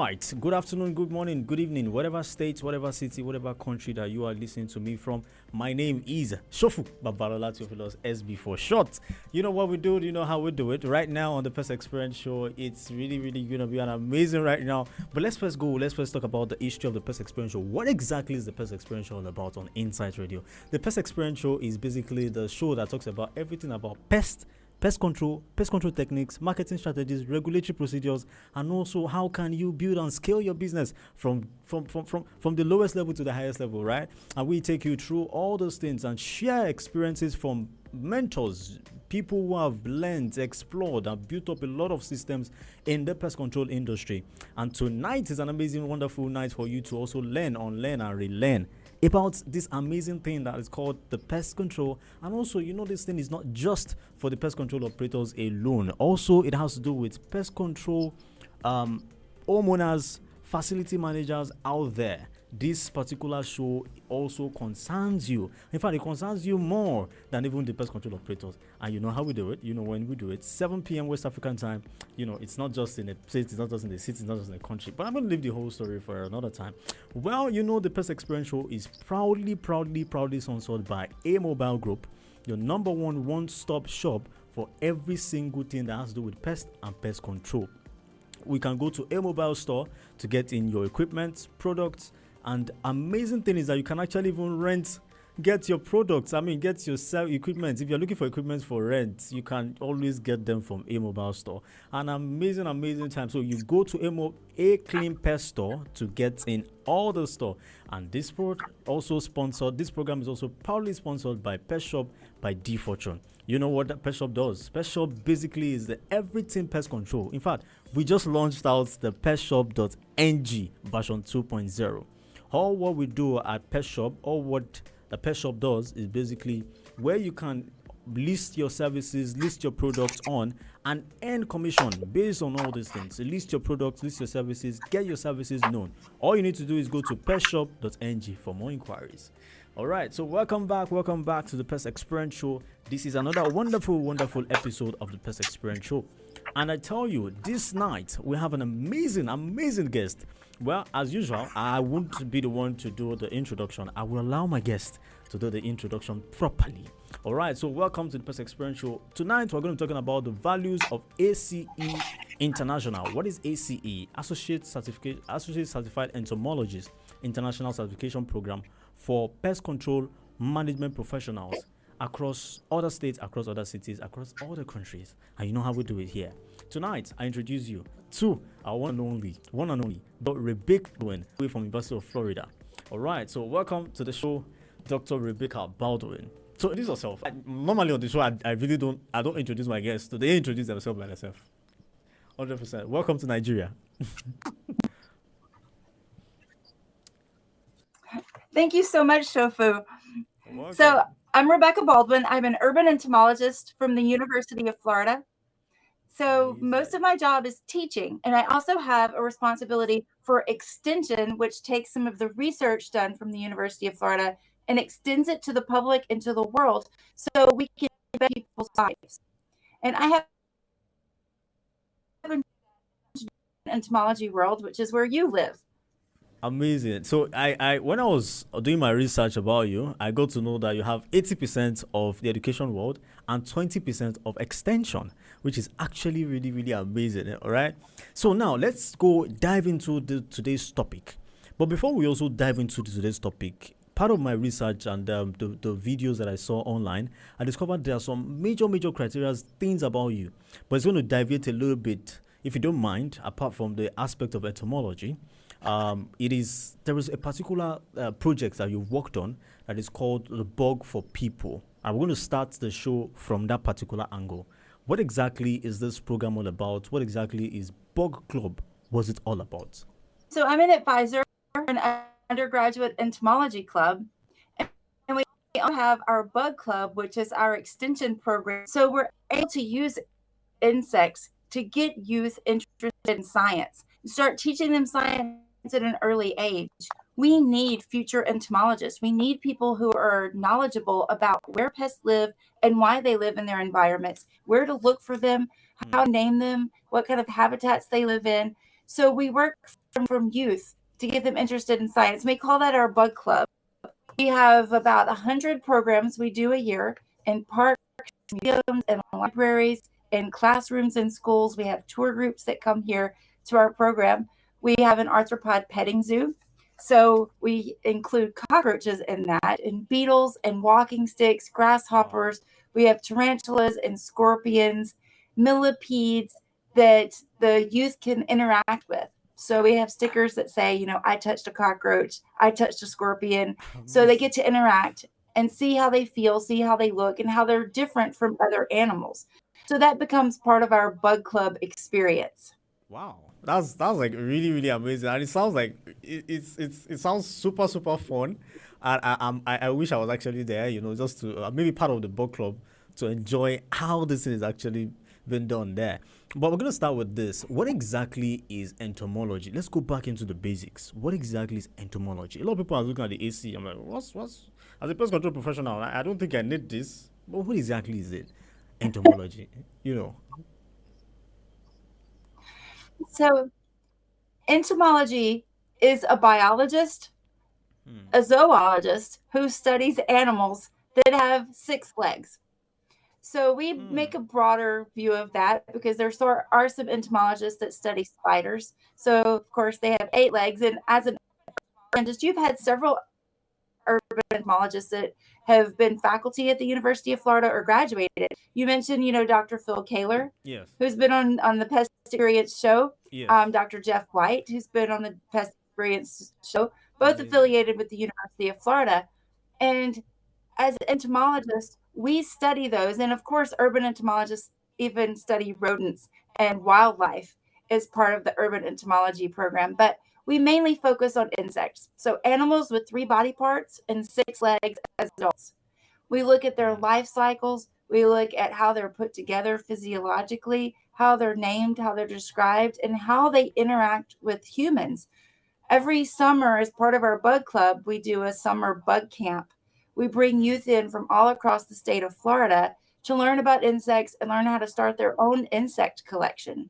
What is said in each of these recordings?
right. Good afternoon, good morning, good evening, whatever state, whatever city, whatever country that you are listening to me from. My name is Shofu Babalola Theophilus SB for short. You know what we do, you know how we do it. Right now on the PestXperience show, it's really going to be an amazing right now. But let's first go, let's first talk about the history of the PestXperience show. What exactly is the PestXperience show all about on Insight Radio? The PestXperience show is basically the show that talks about everything about pest control techniques, marketing strategies, regulatory procedures, and also how can you build and scale your business from the lowest level to the highest level, right? And we take you through all those things and share experiences from mentors, people who have learned, explored, and built up a lot of systems in the pest control industry. And tonight is an amazing, wonderful night for you to also learn, unlearn, and relearn about this amazing thing that is called the pest control. And also, this thing is not just for the pest control operators alone. Also, it has to do with pest control homeowners, facility managers out there. This particular show also concerns you. In fact, it concerns you more than even the pest control operators. And you know how we do it. You know when we do it, 7 p.m. West African time. It's not just in a state, it's not just in the city, it's not just in the country. But I'm going to leave the whole story for another time. Well, the PestXperience show is proudly sponsored by A Mobile Group, your number one-stop shop for every single thing that has to do with pest and pest control. We can go to a mobile store to get in your equipment, products, and amazing thing is that you can actually even get your products. Get your equipment. If you're looking for equipment for rent, you can always get them from a mobile store. An amazing time. So you go to a clean pest store to get in all the store. And this program is also proudly sponsored by Pest Shop by D Fortune. You know what that Pest Shop does? Pest Shop basically is the everything pest control. In fact, we just launched out the pestshop.ng version 2.0. All what we do at Pest Shop, or what the Pest Shop does, is basically where you can list your services, list your products on, and earn commission based on all these things. So list your products, list your services, get your services known. All you need to do is go to pestshop.ng for more inquiries. All right, so welcome back to the PestXperience show. This is another wonderful episode of the PestXperience show. And I tell you, this night we have an amazing guest. Well, as usual, I won't be the one to do the introduction. I will allow my guest to do the introduction properly. All right, so welcome to the PestXperience show. Tonight, we're going to be talking about the values of ACE International. What is ACE? Associate Certified Entomologist International Certification Program for pest control management professionals across other states, across other cities, across all the countries. And you know how we do it here. Tonight, I introduce you to our one and only, Dr. Rebecca Baldwin, from University of Florida. All right, so welcome to the show, Dr. Rebecca Baldwin. So introduce yourself. Normally on the show, I really don't introduce my guests. So they introduce themselves by themselves. 100%. Welcome to Nigeria. Thank you so much, Shofu. So I'm Rebecca Baldwin. I'm an urban entomologist from the University of Florida. So most of my job is teaching, and I also have a responsibility for extension, which takes some of the research done from the University of Florida and extends it to the public and to the world so we can better people's lives. And I have an entomology world, which is where you live. Amazing. So I when I was doing my research about you, I got to know that you have 80% of the education world and 20% of extension, which is actually really amazing. All right. So now let's go dive into today's topic. But before we also dive into today's topic, part of my research and the videos that I saw online, I discovered there are some major criteria, things about you. But it's going to deviate a little bit, if you don't mind, apart from the aspect of entomology. There is a particular project that you've worked on that is called the Bug for People. I'm going to start the show from that particular angle. What exactly is this program all about? What exactly is Bug Club? What's it all about? So I'm an advisor for an undergraduate entomology club, and we also have our Bug Club, which is our extension program. So we're able to use insects to get youth interested in science, start teaching them science at an early age. We need future entomologists. We need people who are knowledgeable about where pests live and why they live in their environments, where to look for them, how to name them, what kind of habitats they live in. So we work from youth to get them interested in science. We call that our bug club. We have about 100 programs we do a year in parks, museums, and libraries, in classrooms and schools. We have tour groups that come here to our program. We have an arthropod petting zoo. So we include cockroaches in that, and beetles and walking sticks, Wow. grasshoppers. We have tarantulas and scorpions, millipedes that the youth can interact with. So we have stickers that say, I touched a cockroach, I touched a scorpion. So they Amazing. get to interact and see how they feel, see how they look, and how they're different from other animals. So that becomes part of our bug club experience. Wow, that's like really really amazing, and it sounds like it sounds super fun, and I wish I was actually there, just to maybe part of the book club to enjoy how this thing is actually been done there. But we're gonna start with this. What exactly is entomology? Let's go back into the basics. What exactly is entomology? A lot of people are looking at the AC. I'm like, what's as a pest control professional? I don't think I need this. But what exactly is it? Entomology, you know. So entomology is a biologist, Hmm. a zoologist who studies animals that have six legs. So we make Hmm. a broader view of that because there are some entomologists that study spiders. So of course they have eight legs, and as an entomologist, you've had several urban entomologists that have been faculty at the University of Florida or graduated. You mentioned, Dr. Phil Kaler, Yes. who's been on the Pest Experience show, Yes. Dr. Jeff White, who's been on the Pest Experience show, both Amazing. affiliated with the University of Florida. And as entomologists, we study those. And of course, urban entomologists even study rodents and wildlife as part of the urban entomology program. But we mainly focus on insects. So, animals with three body parts and six legs as adults. We look at their Hmm. life cycles. We look at how they're put together physiologically, how they're named, how they're described, and how they interact with humans. Every summer, as part of our bug club, we do a summer bug camp. We bring Hmm. youth in from all across the state of Florida to learn about insects and learn how to start their own insect collection.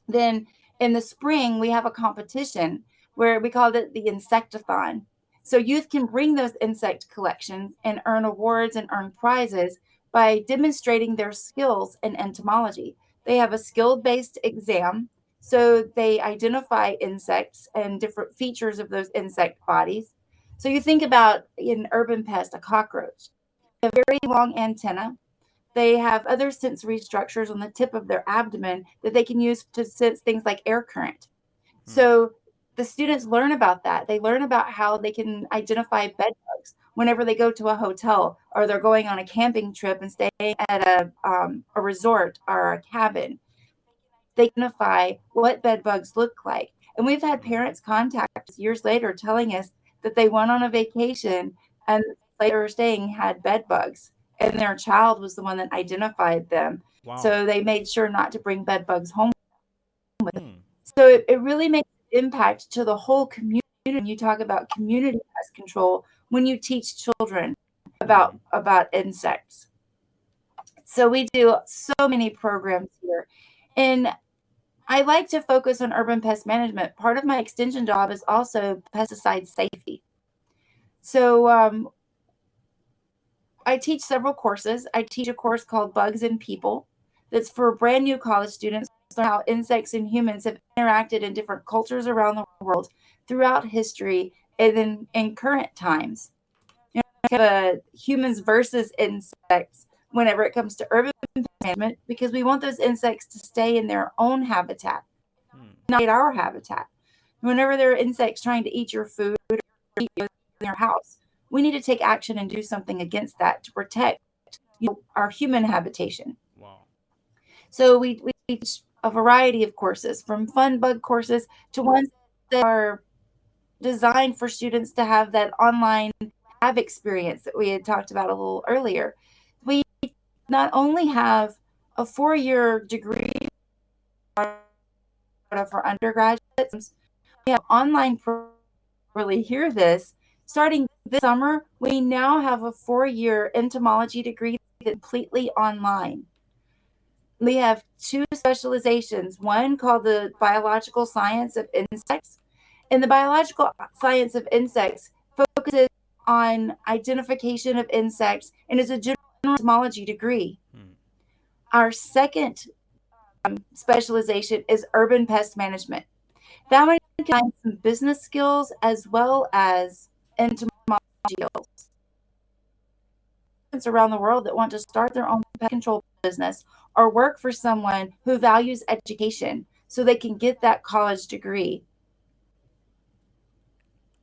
Then in the spring, we have a competition where we called it the Insectathon. So youth can bring those insect collections and earn awards and earn prizes by demonstrating their skills in entomology. They have a skill based exam. So they identify insects and different features of those insect bodies. So you think about in urban pest, a cockroach, a very long antenna. They have other sensory structures on the tip of their abdomen that they can use to sense things like air current. Hmm. So the students learn about that. They learn about how they can identify bed bugs whenever they go to a hotel or they're going on a camping trip and staying at a resort or a cabin. They can identify what bed bugs look like. And we've had Hmm. parents contact us years later telling us that they went on a vacation and later staying had bed bugs and their child was the one that identified them. Wow. So they made sure not to bring bed bugs home. Hmm. So it really makes an impact to the whole community. When you talk about community pest control, when you teach children Hmm. about insects. So we do so many programs here. And I like to focus on urban pest management. Part of my extension job is also pesticide safety. So I teach several courses. I teach a course called Bugs and People that's for brand new college students on how insects and humans have interacted in different cultures around the world throughout history and then in current times. Kind of humans versus insects whenever it comes to urban management because we want those insects to stay in their own habitat, Hmm. not our habitat. Whenever there are insects trying to eat your food or eat you in your house, we need to take action and do something against that to protect our human habitation. Wow. So we teach a variety of courses, from fun bug courses to ones that are designed for students to have that online lab experience that we had talked about a little earlier. We not only have a 4-year degree for undergraduates, we have online really hear this. Starting this summer, we now have a 4-year entomology degree that's completely online. we have two specializations, one called the biological science of insects. And the biological science of insects focuses on identification of insects and is a general entomology degree. Hmm. Our second specialization is urban pest management. That one combines some business skills as well as entomology skills. Around the world that want to start their own pest control business or work for someone who values education so they can get that college degree.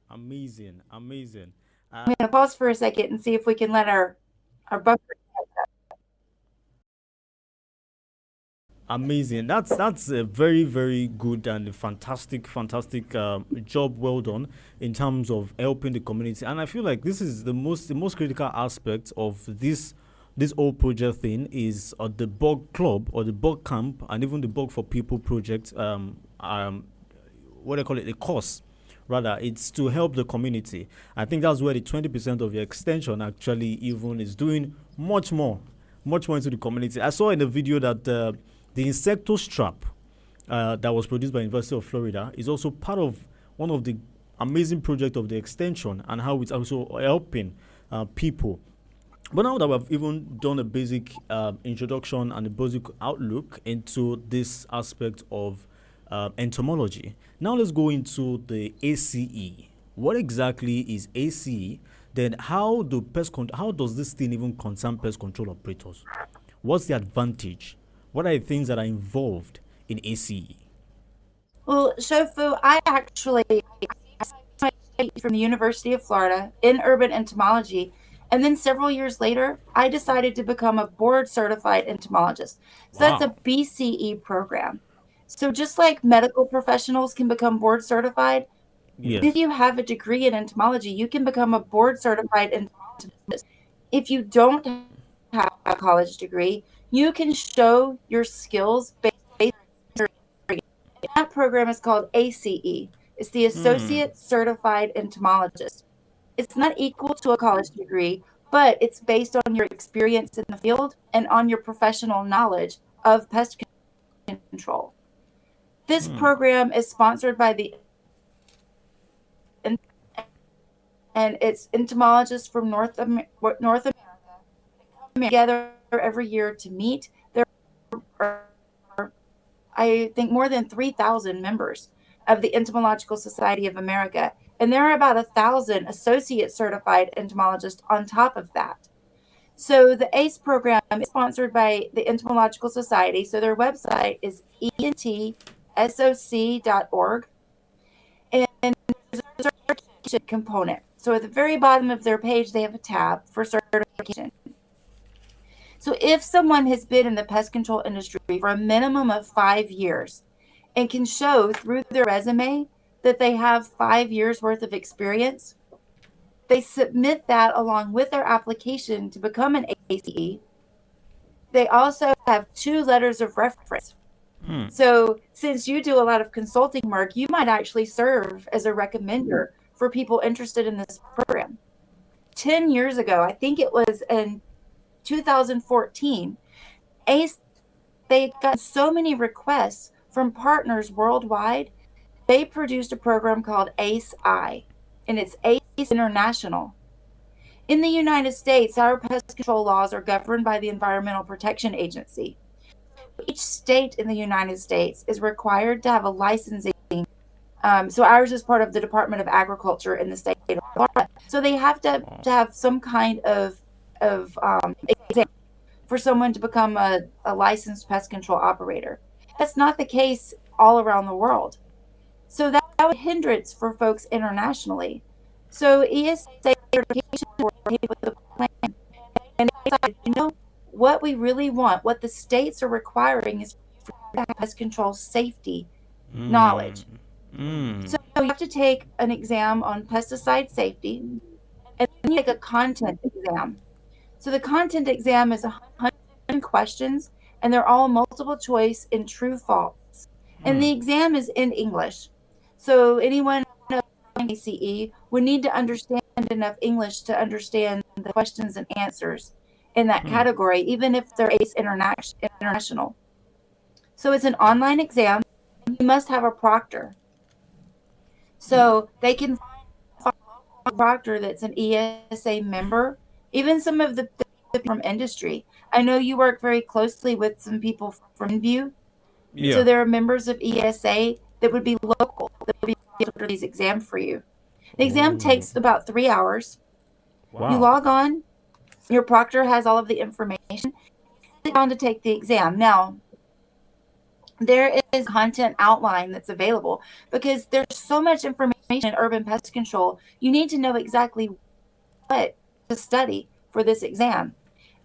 Amazing, amazing. I'm going to pause for a second and see if we can let our buffer. Amazing. That's a very very good and a fantastic job. Well done in terms of helping the community. And I feel like this is the most critical aspect of this whole project thing is the bug club or the bug camp and even the bug for people project. What do I call it? A course. Rather, it's to help the community. I think that's where the 20% of your extension actually even is doing much more into the community. I saw in the video that the insectos trap that was produced by University of Florida is also part of one of the amazing project of the extension and how it's also helping people. But now that we've even done a basic introduction and a basic outlook into this aspect of entomology, now let's go into the ACE. What exactly is ACE? Then how does this thing even concern pest control operators? What's the advantage? What are the things that are involved in ACE? Well, Shofu, I actually from the University of Florida in urban entomology. And then several years later, I decided to become a board certified entomologist. So that's a Wow. BCE program. So just like medical professionals can become board certified, if Yes. you have a degree in entomology, you can become a board certified entomologist. If you don't have a college degree, you can show your skills based on your degree. That program is called ACE. It's the Hmm. Associate Certified Entomologist. It's not equal to a college degree, but it's based on your experience in the field and on your professional knowledge of pest control. This Hmm. program is sponsored by the and it's entomologists from North America together every year to meet. There are, I think, more than 3,000 members of the Entomological Society of America, and there are about 1,000 associate certified entomologists on top of that. So the ACE program is sponsored by the Entomological Society. So their website is entsoc.org. And there's a certification component. So at the very bottom of their page, they have a tab for certification. So if someone has been in the pest control industry for a minimum of 5 years and can show through their resume that they have 5 years worth of experience, they submit that along with their application to become an ACE. They also have 2 letters of reference. Hmm. So, since you do a lot of consulting work, you might actually serve as a recommender for people interested in this program. 10 years ago, I think it was in 2014, ACE, they got so many requests from partners worldwide, they produced a program called ACE I, and it's ACE International. In the United States, our pest control laws are governed by the Environmental Protection Agency. Each state in the United States is required to have a licensing. So ours is part of the Department of Agriculture in the state of Florida. So they have Wow. to have some kind of exam for someone to become a licensed pest control operator. That's not the case all around the world. So that was a hindrance for folks internationally. So ESA certification board came with a plan, and they decided, what we really want, what the states are requiring is for you to have pest control safety Hmm. knowledge. Hmm. So you have to take an exam on pesticide safety, and then you take a content exam. So the content exam is 100 questions, and they're all multiple choice in true false. And Hmm. the exam is in English. So anyone ACE would need to understand enough English to understand the questions and answers in that Hmm. category, even if they're ACE international. So it's an online exam. You must have a proctor. So they can find a proctor that's an ESA member, even some of the people from industry. I know you work very closely with some people from View. So Yeah. there are members of ESA that would be local, that would be able to do these exams for you. The exam Oh, takes about 3 hours. You wow. log on, your proctor has all of the information, sit down to take the exam. Now, there is content outline that's available because there's so much information in urban pest control. You need to know exactly what to study for this exam.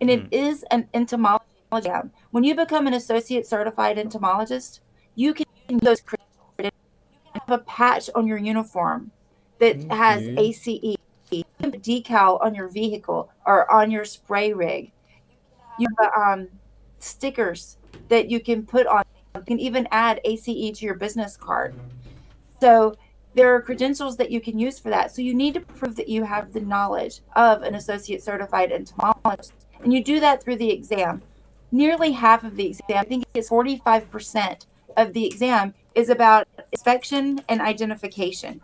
And it Mm. is an entomology exam. When you become an associate certified entomologist, you can use those credentials. You can have a patch on your uniform that has Okay. ACE. You can put a decal on your vehicle or on your spray rig. You have stickers that you can put on. You can even add ACE to your business card. So there are credentials that you can use for that. So you need to prove that you have the knowledge of an associate certified entomologist. And you do that through the exam. Nearly half of the exam, I think it's 45% of the exam, is about inspection and identification.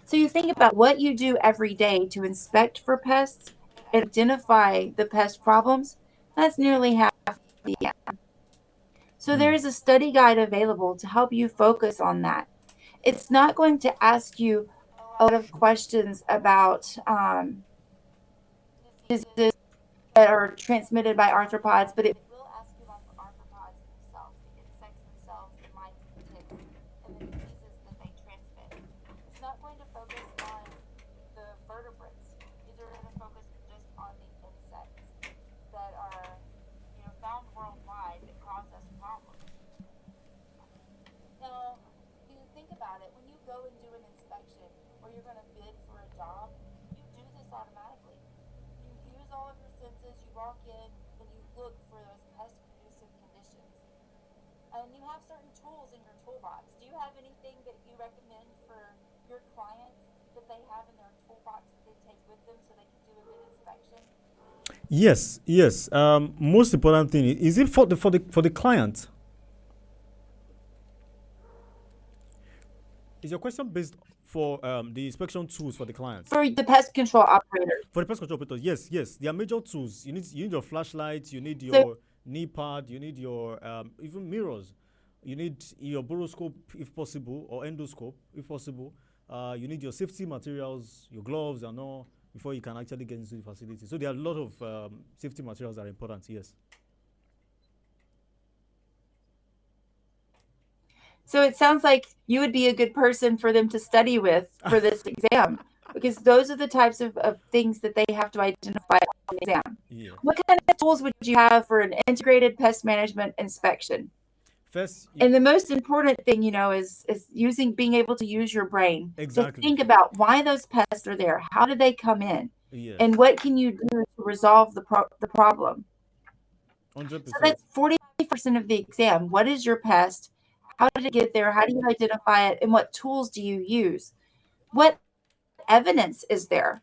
So you think about what you do every day to inspect for pests and identify the pest problems. That's nearly half of the exam. So Mm. there is a study guide available to help you focus on that. It's not going to ask you a lot of questions about diseases that are transmitted by arthropods, but it will ask you about the arthropods themselves, the insects themselves, the mites, the ticks, and the diseases that they transmit. It's not going to focus on the vertebrates. These are going to focus just on the insects that are, found worldwide that cause us problems. Now, you think about it, when you go and do an inspection or you're going to bid for a job, you do this automatically. You use all of your senses, you walk in and you look for those pest conducive conditions. And you have certain tools in your toolbox. Do you have anything that you recommend for your clients that they have in their toolbox that they take with them so they can do a good inspection? Yes, yes. Most important thing is it for the client. Is your question based for the inspection tools for the clients? For the pest control operators. For the pest control operators, yes, yes. There are major tools. You need your flashlight. You need So your knee pad. You need your even mirrors. You need your boroscope if possible, or endoscope if possible. You need your safety materials, your gloves and all before you can actually get into the facility. So there are a lot of safety materials that are important. Yes. So it sounds like you would be a good person for them to study with for this exam because those are the types of things that they have to identify on the exam. Yeah. What kind of tools would you have for an integrated pest management inspection? First, And the most important thing, is using being able to use your brain to exactly. think about why those pests are there. How did they come in? Yes. And what can you do to resolve the problem? Hundred So percent. that's 40% of the exam. What is your pest? How did it get there? How do you identify it? And what tools do you use? What evidence is there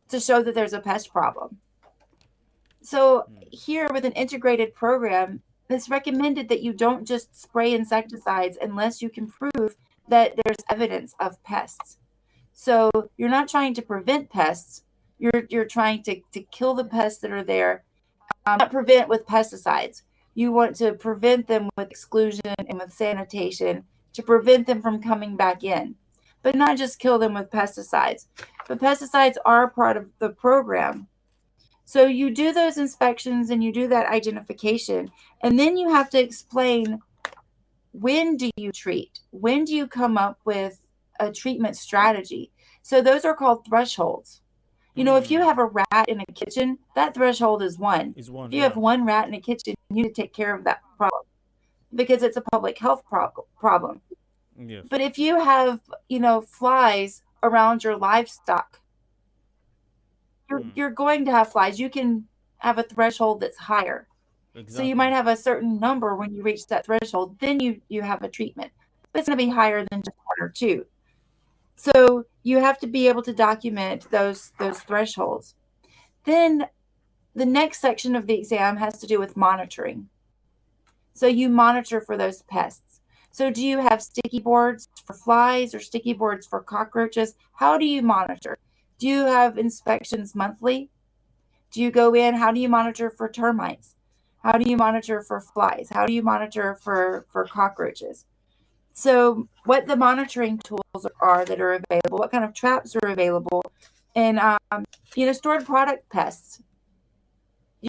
to show that there's a pest problem? So, here with an integrated program, it's recommended that you don't just spray insecticides unless you can prove that there's evidence of pests. So, you're not trying to prevent pests, you're trying to kill the pests that are there, not prevent with pesticides. You want to prevent them with exclusion and with sanitation to prevent them from coming back in, but not just kill them with pesticides. But pesticides are part of the program. So you do those inspections and you do that identification, and then you have to explain when do you treat? When do you come up with a treatment strategy? So those are called thresholds. If you have a rat in a kitchen, that threshold is one. Is one. If you have Yeah. one rat in a kitchen, you need to take care of that problem because it's a public health problem. Yes. But if you have, flies around your livestock, you're going to have flies. You can have a threshold that's higher. So you Exactly. might have a certain number when you reach that threshold, then you have a treatment. But it's going to be higher than just one or two. So you have to be able to document those thresholds. Then the next section of the exam has to do with monitoring. So you monitor for those pests. So do you have sticky boards for flies or sticky boards for cockroaches? How do you monitor? Do you have inspections monthly? Do you go in? How do you monitor for termites? How do you monitor for flies? How do you monitor for cockroaches? So what the monitoring tools are that are available, what kind of traps are available, and stored product pests.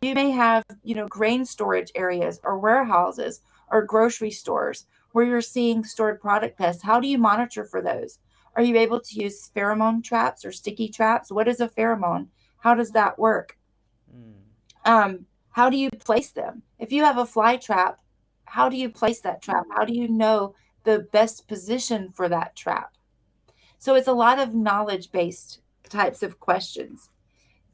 You may have, grain storage areas or warehouses or grocery stores where you're seeing stored product pests. How do you monitor for those? Are you able to use pheromone traps or sticky traps? What is a pheromone? How does that work? Mm. How do you place them? If you have a fly trap, how do you place that trap? How do you know the best position for that trap? So it's a lot of knowledge based types of questions.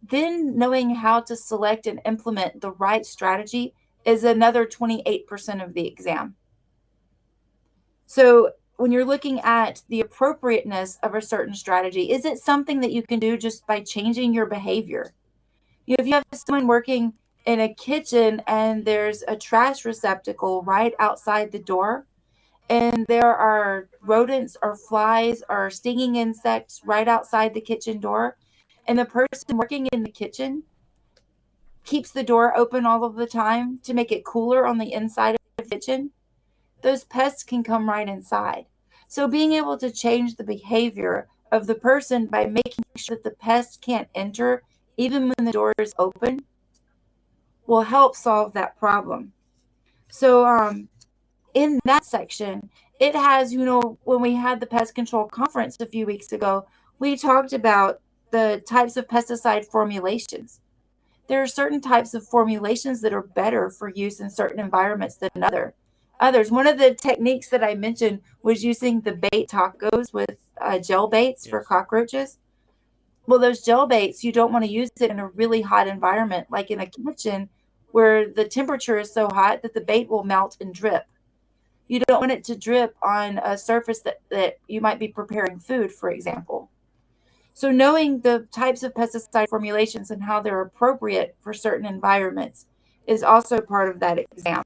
Then knowing how to select and implement the right strategy is another 28% of the exam. So when you're looking at the appropriateness of a certain strategy, is it something that you can do just by changing your behavior? If you have someone working in a kitchen and there's a trash receptacle right outside the door, and there are rodents or flies or stinging insects right outside the kitchen door, and the person working in the kitchen keeps the door open all of the time to make it cooler on the inside of the kitchen, those pests can come right inside. So being able to change the behavior of the person by making sure that the pest can't enter even when the door is open will help solve that problem. So in that section, it has, when we had the pest control conference a few weeks ago, we talked about the types of pesticide formulations. There are certain types of formulations that are better for use in certain environments than others. One of the techniques that I mentioned was using the bait tacos with gel baits for Yes. cockroaches. Well, those gel baits, you don't want to use it in a really hot environment, like in a kitchen where the temperature is so hot that the bait will melt and drip. You don't want it to drip on a surface that you might be preparing food, for example. So knowing the types of pesticide formulations and how they're appropriate for certain environments is also part of that exam.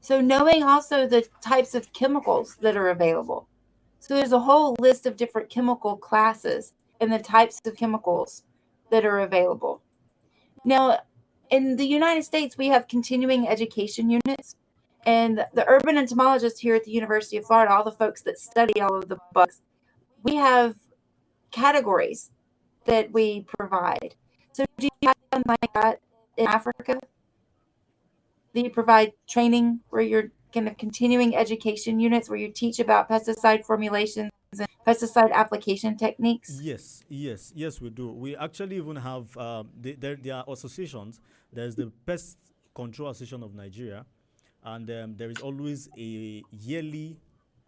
So knowing also the types of chemicals that are available. So there's a whole list of different chemical classes and the types of chemicals that are available. Now, in the United States, we have continuing education units, and the urban entomologists here at the University of Florida, all the folks that study all of the bugs, we have categories that we provide. So do you have something like that in Africa? Do you provide training where you're kind of continuing education units where you teach about pesticide formulations and pesticide application techniques? Yes, yes, yes, we do. We actually even have there are associations. There's the Pest Control Association of Nigeria, and there is always a yearly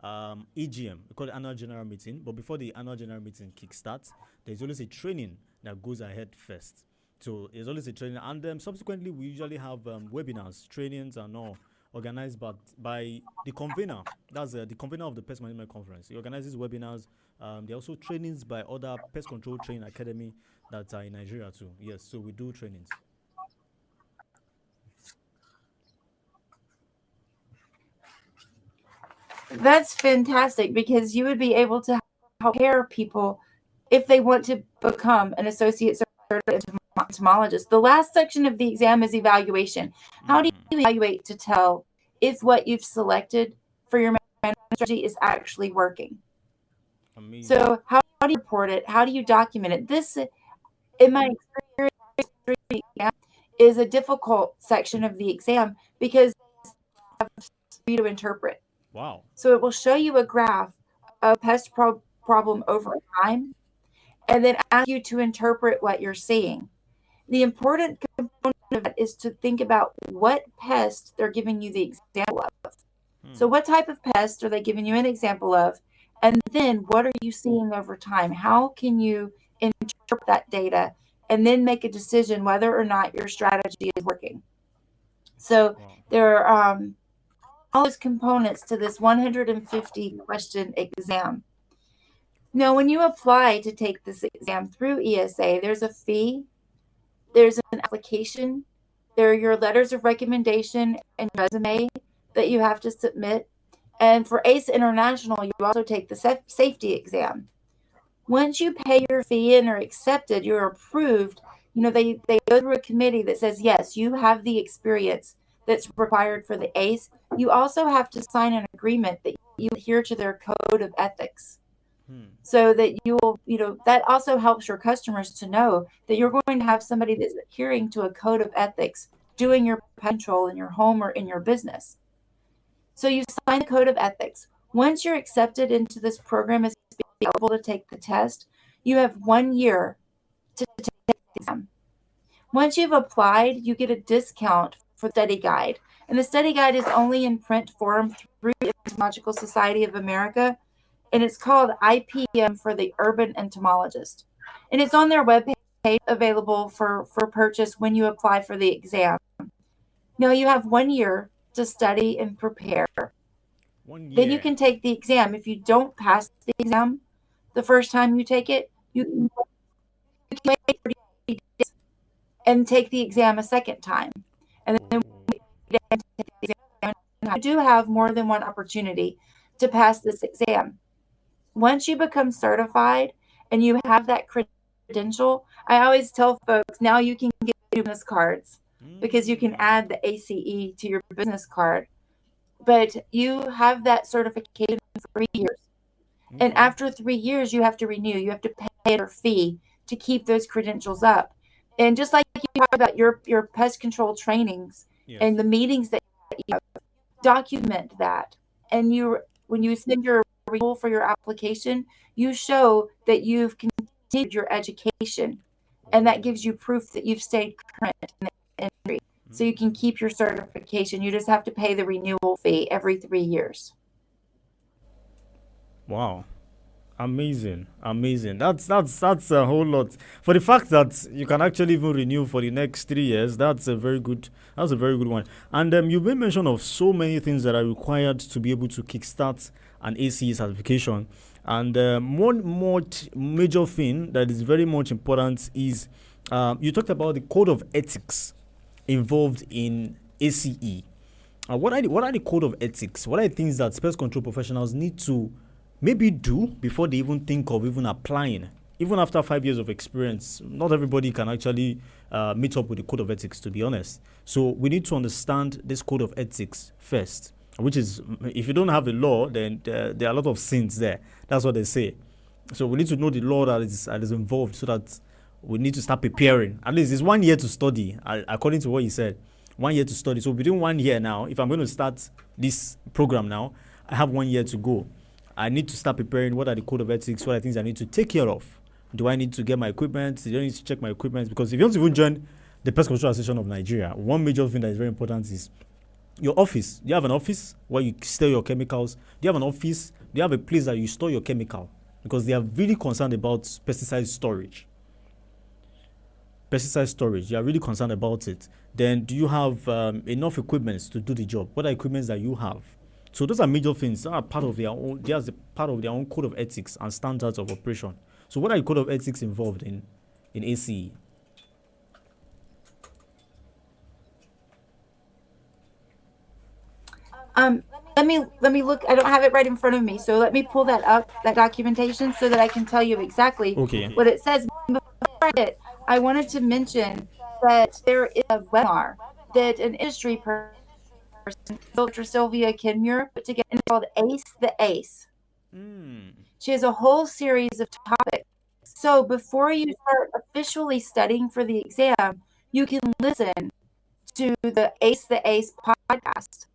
AGM, we call it annual general meeting. But before the annual general meeting kickstarts, there's always a training that goes ahead first. So there's always a training, and subsequently we usually have webinars, trainings, and all organized by the convener. That's the convener of the Pest Management Conference. He organizes webinars. There are also trainings by other pest control training academy that are in Nigeria too. Yes, so we do trainings. That's fantastic because you would be able to help prepare people if they want to become an associate certified entomologist. The last section of the exam is evaluation. How do Mm, you evaluate to tell if what you've selected for your management strategy is actually working? amazing. So how do you report it? How do you document it? This, in my experience, is a difficult section of the exam because for you to interpret. Wow. So it will show you a graph of problem over time and then ask you to interpret what you're seeing. The important component of it is to think about what pest they're giving you the example of. So Hmm. what type of pest are they giving you an example of? And then what are you seeing over time? How can you interpret that data and then make a decision whether or not your strategy is working? So Wow. there are all those components to this 150 question exam. Now, when you apply to take this exam through ESA, there's a fee, there's an application, There are your letters of recommendation and resume that you have to submit. And for ACE International, you also take the safety exam. Once you pay your fee and are accepted, you're approved. They go through a committee that says, yes, you have the experience that's required for the ACE. You also have to sign an agreement that you adhere to their code of ethics, Hmm. so that that also helps your customers to know that you're going to have somebody that's adhering to a code of ethics doing your pest control in your home or in your business. So you sign the code of ethics. Once you're accepted into this program as being able to take the test, you have 1 year to take the exam. Once you've applied, you get a discount for the study guide. And the study guide is only in print form through the Entomological Society of America, and it's called IPM for the Urban Entomologist. And it's on their webpage, available for purchase when you apply for the exam. Now you have 1 year to study and prepare. One Then you year. can take the exam. If you don't pass the exam the first time you take it, you can wait 30 days and take the exam a second time. And then Oh. take the exam. You do have more than one opportunity to pass this exam. Once you become certified and you have that credential, I always tell folks, now you can get business cards, because you can Mm. add the ACE to your business card. But you have that certification for 3 years. And Okay. after 3 years, you have to renew. You have to pay a fee to keep those credentials up. And just like you talk about your pest control trainings Yes. and the meetings that you have, document that. And when you send your renewal for your application, you show that you've continued your education, and that gives you proof that you've stayed current in the industry. So you can keep your certification. You just have to pay the renewal fee every 3 years. Wow. Amazing, amazing. That's a whole lot. For the fact that you can actually even renew for the next 3 years, that's a very good. That's a very good one. And you made mention of so many things that are required to be able to kickstart an ACE certification. And one more major thing that is very much important is you talked about the code of ethics involved in ACE. What are the code of ethics? What are the things that pest control professionals need to maybe do before they even think of even applying? Even after 5 years of experience, not everybody can actually meet up with the code of ethics, to be honest. So we need to understand this code of ethics first, which is, if you don't have the law, then there are a lot of sins there. That's what they say. So we need to know the law that is involved, so that we need to start preparing. At least it's 1 year to study, according to what you said. 1 year to study. So within 1 year now, if I'm going to start this program now, I have 1 year to go. I need to start preparing. What are the code of ethics? What are the things I need to take care of? Do I need to get my equipment? Do I need to check my equipment? Because if you want to even join the Pest Control Association of Nigeria, one major thing that is very important is your office. Do you have an office where you store your chemicals? Do you have an office? Do you have a place that you store your chemical? Because they are really concerned about pesticide storage. Pesticide storage, you are really concerned about it. Then, do you have enough equipment to do the job? What are equipments that you have? So those are major things that are part of their own. There's a part of their own code of ethics and standards of operation. So what are the code of ethics involved in ACE? Um, let me look. I don't have it right in front of me, so let me pull that up, that documentation, so that I can tell you exactly Okay. what it says. Before I wanted to mention that there is a webinar that an industry person, Dr. Sylvia Kinmuir, put together, and it's called Ace the Ace. Mm. She has a whole series of topics. So before you start officially studying for the exam, you can listen to the Ace podcast.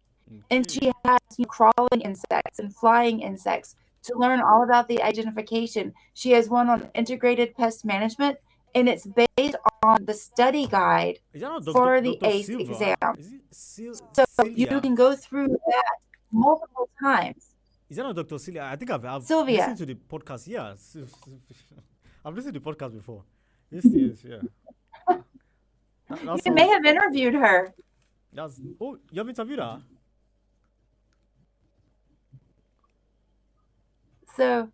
And Okay. she has crawling insects and flying insects to learn all about the identification. She has one on integrated pest management, and it's based on the study guide Is that not Doctor for the Doctor ACE Silva? exam. Is it So you Celia? can go through that multiple times. Is that not Doctor Celia? I think I've listened Sylvia, to the podcast. Yeah, I've listened to the podcast before. Yes, yeah. That you may sounds. have interviewed her. That's. Oh, you have interviewed her? So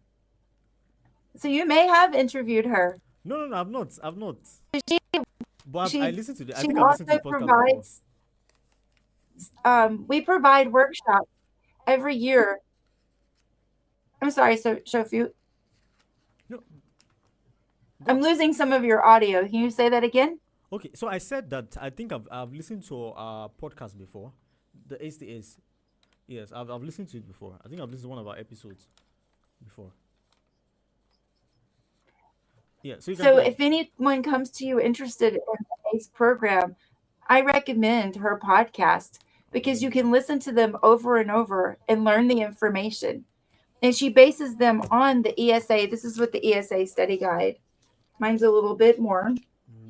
so you may have interviewed her. No, I've not. I've not. She But I listened to I She think I've listened to also the podcast before. provides we provide workshops every year. I'm sorry, so Shofu, No, I'm go. losing some of your audio. Can you say that again? Okay, so I said that I think I've listened to podcast before, the Ace the Ace. Yes, I've listened to it before. I think I've listened to one of our episodes before. Yeah, so you can So go on. if anyone comes to you interested in the ACE program, I recommend her podcast because you can listen to them over and over and learn the information. And she bases them on the ESA. This is what the ESA study guide. Mine's a little bit more,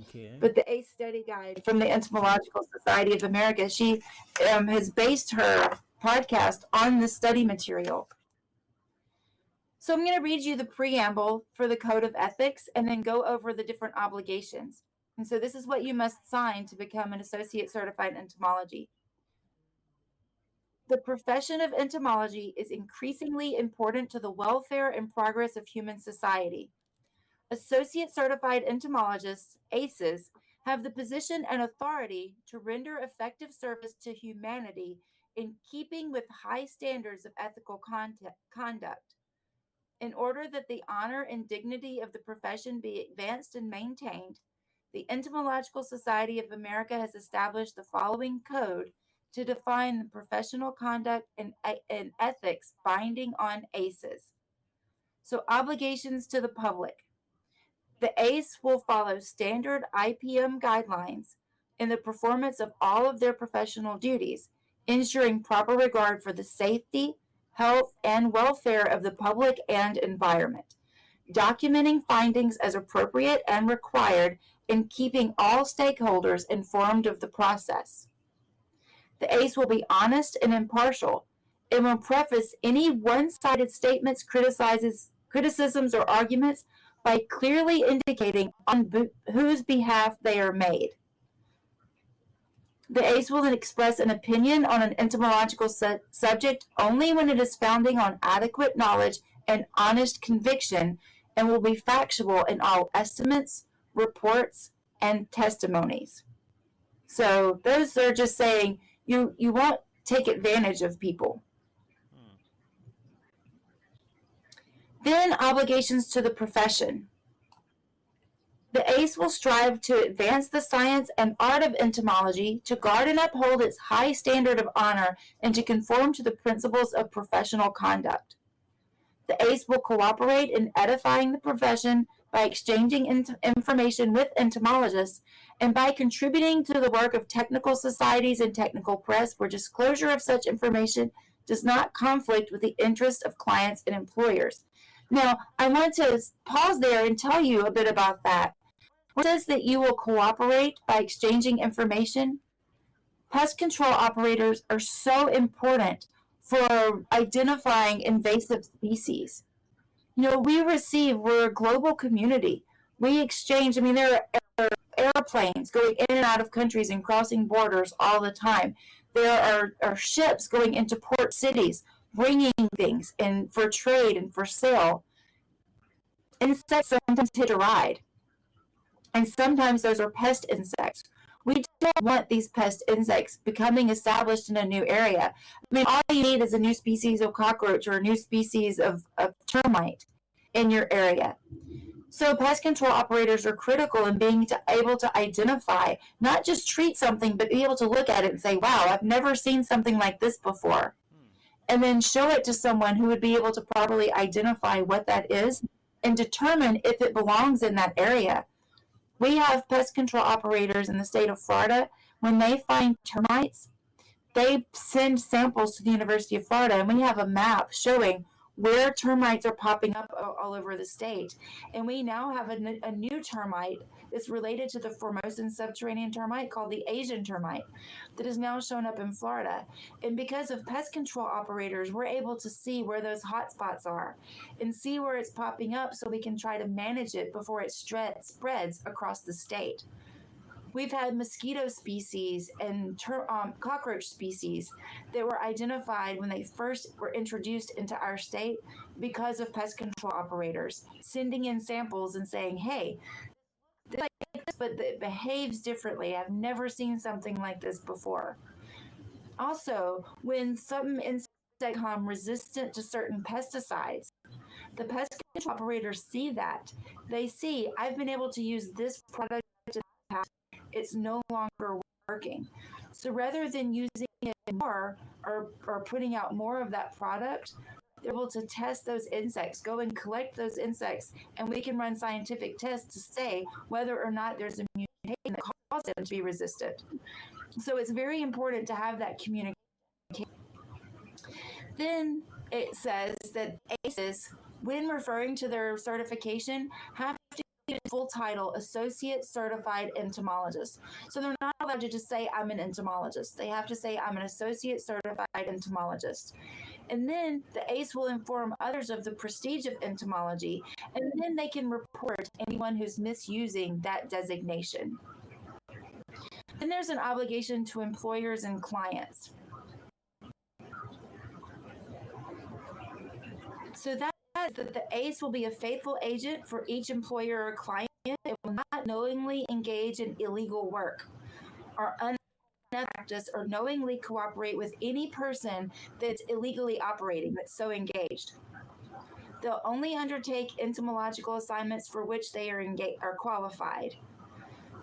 Okay. but the ACE study guide from the Entomological Society of America, she has based her podcast on the study material. So I'm going to read you the preamble for the Code of Ethics and then go over the different obligations. And so this is what you must sign to become an associate certified entomology. The profession of entomology is increasingly important to the welfare and progress of human society. Associate certified entomologists, ACEs, have the position and authority to render effective service to humanity in keeping with high standards of ethical conduct. In order that the honor and dignity of the profession be advanced and maintained, the Entomological Society of America has established the following code to define the professional conduct and ethics binding on ACEs. So, obligations to the public. The ACE will follow standard IPM guidelines in the performance of all of their professional duties, ensuring proper regard for the safety, health, and welfare of the public and environment, documenting findings as appropriate and required, and keeping all stakeholders informed of the process. The ACE will be honest and impartial and will preface any one sided statements, criticisms, or arguments by clearly indicating on whose behalf they are made. The ACE will then express an opinion on an entomological subject only when it is founding on adequate knowledge and honest conviction, and will be factual in all estimates, reports, and testimonies. So those are just saying you won't take advantage of people. Then obligations to the profession. The ACE will strive to advance the science and art of entomology, to guard and uphold its high standard of honor, and to conform to the principles of professional conduct. The ACE will cooperate in edifying the profession by exchanging information with entomologists and by contributing to the work of technical societies and technical press where disclosure of such information does not conflict with the interests of clients and employers. Now, I want to pause there and tell you a bit about that. It says that you will cooperate by exchanging information. Pest control operators are so important for identifying invasive species. We're a global community. We exchange, I mean, there are airplanes going in and out of countries and crossing borders all the time. There are ships going into port cities, bringing things in for trade and for sale. Insects sometimes hitch a ride, and sometimes those are pest insects. We don't want these pest insects becoming established in a new area. I mean, all you need is a new species of cockroach or a new species of termite in your area. So pest control operators are critical in being able to identify, not just treat something, but be able to look at it and say, wow, I've never seen something like this before. And then show it to someone who would be able to properly identify what that is and determine if it belongs in that area. We have pest control operators in the state of Florida. When they find termites, they send samples to the University of Florida, and we have a map showing where termites are popping up all over the state. And we now have a new termite that's related to the Formosan subterranean termite called the Asian termite that is now shown up in Florida. And because of pest control operators, we're able to see where those hot spots are and see where it's popping up so we can try to manage it before it spreads across the state. We've had mosquito species and cockroach species that were identified when they first were introduced into our state because of pest control operators sending in samples and saying, hey, like this but it behaves differently. I've never seen something like this before. Also, when some insects become resistant to certain pesticides, the pest control operators see that. They see, I've been able to use this product in the past. It's no longer working. So rather than using it more or putting out more of that product, they're able to test those insects, go and collect those insects, and we can run scientific tests to say whether or not there's a mutation that causes them to be resistant. So it's very important to have that communication. Then it says that ACEs, when referring to their certification, have to get a full title, Associate Certified Entomologist. So they're not allowed to just say, I'm an entomologist. They have to say, I'm an Associate Certified Entomologist. And then the ACE will inform others of the prestige of entomology, and then they can report anyone who's misusing that designation. Then there's an obligation to employers and clients. So that is that the ACE will be a faithful agent for each employer or client. It will not knowingly engage in illegal work or practice or knowingly cooperate with any person that's illegally operating, that's so engaged. They'll only undertake entomological assignments for which they are qualified.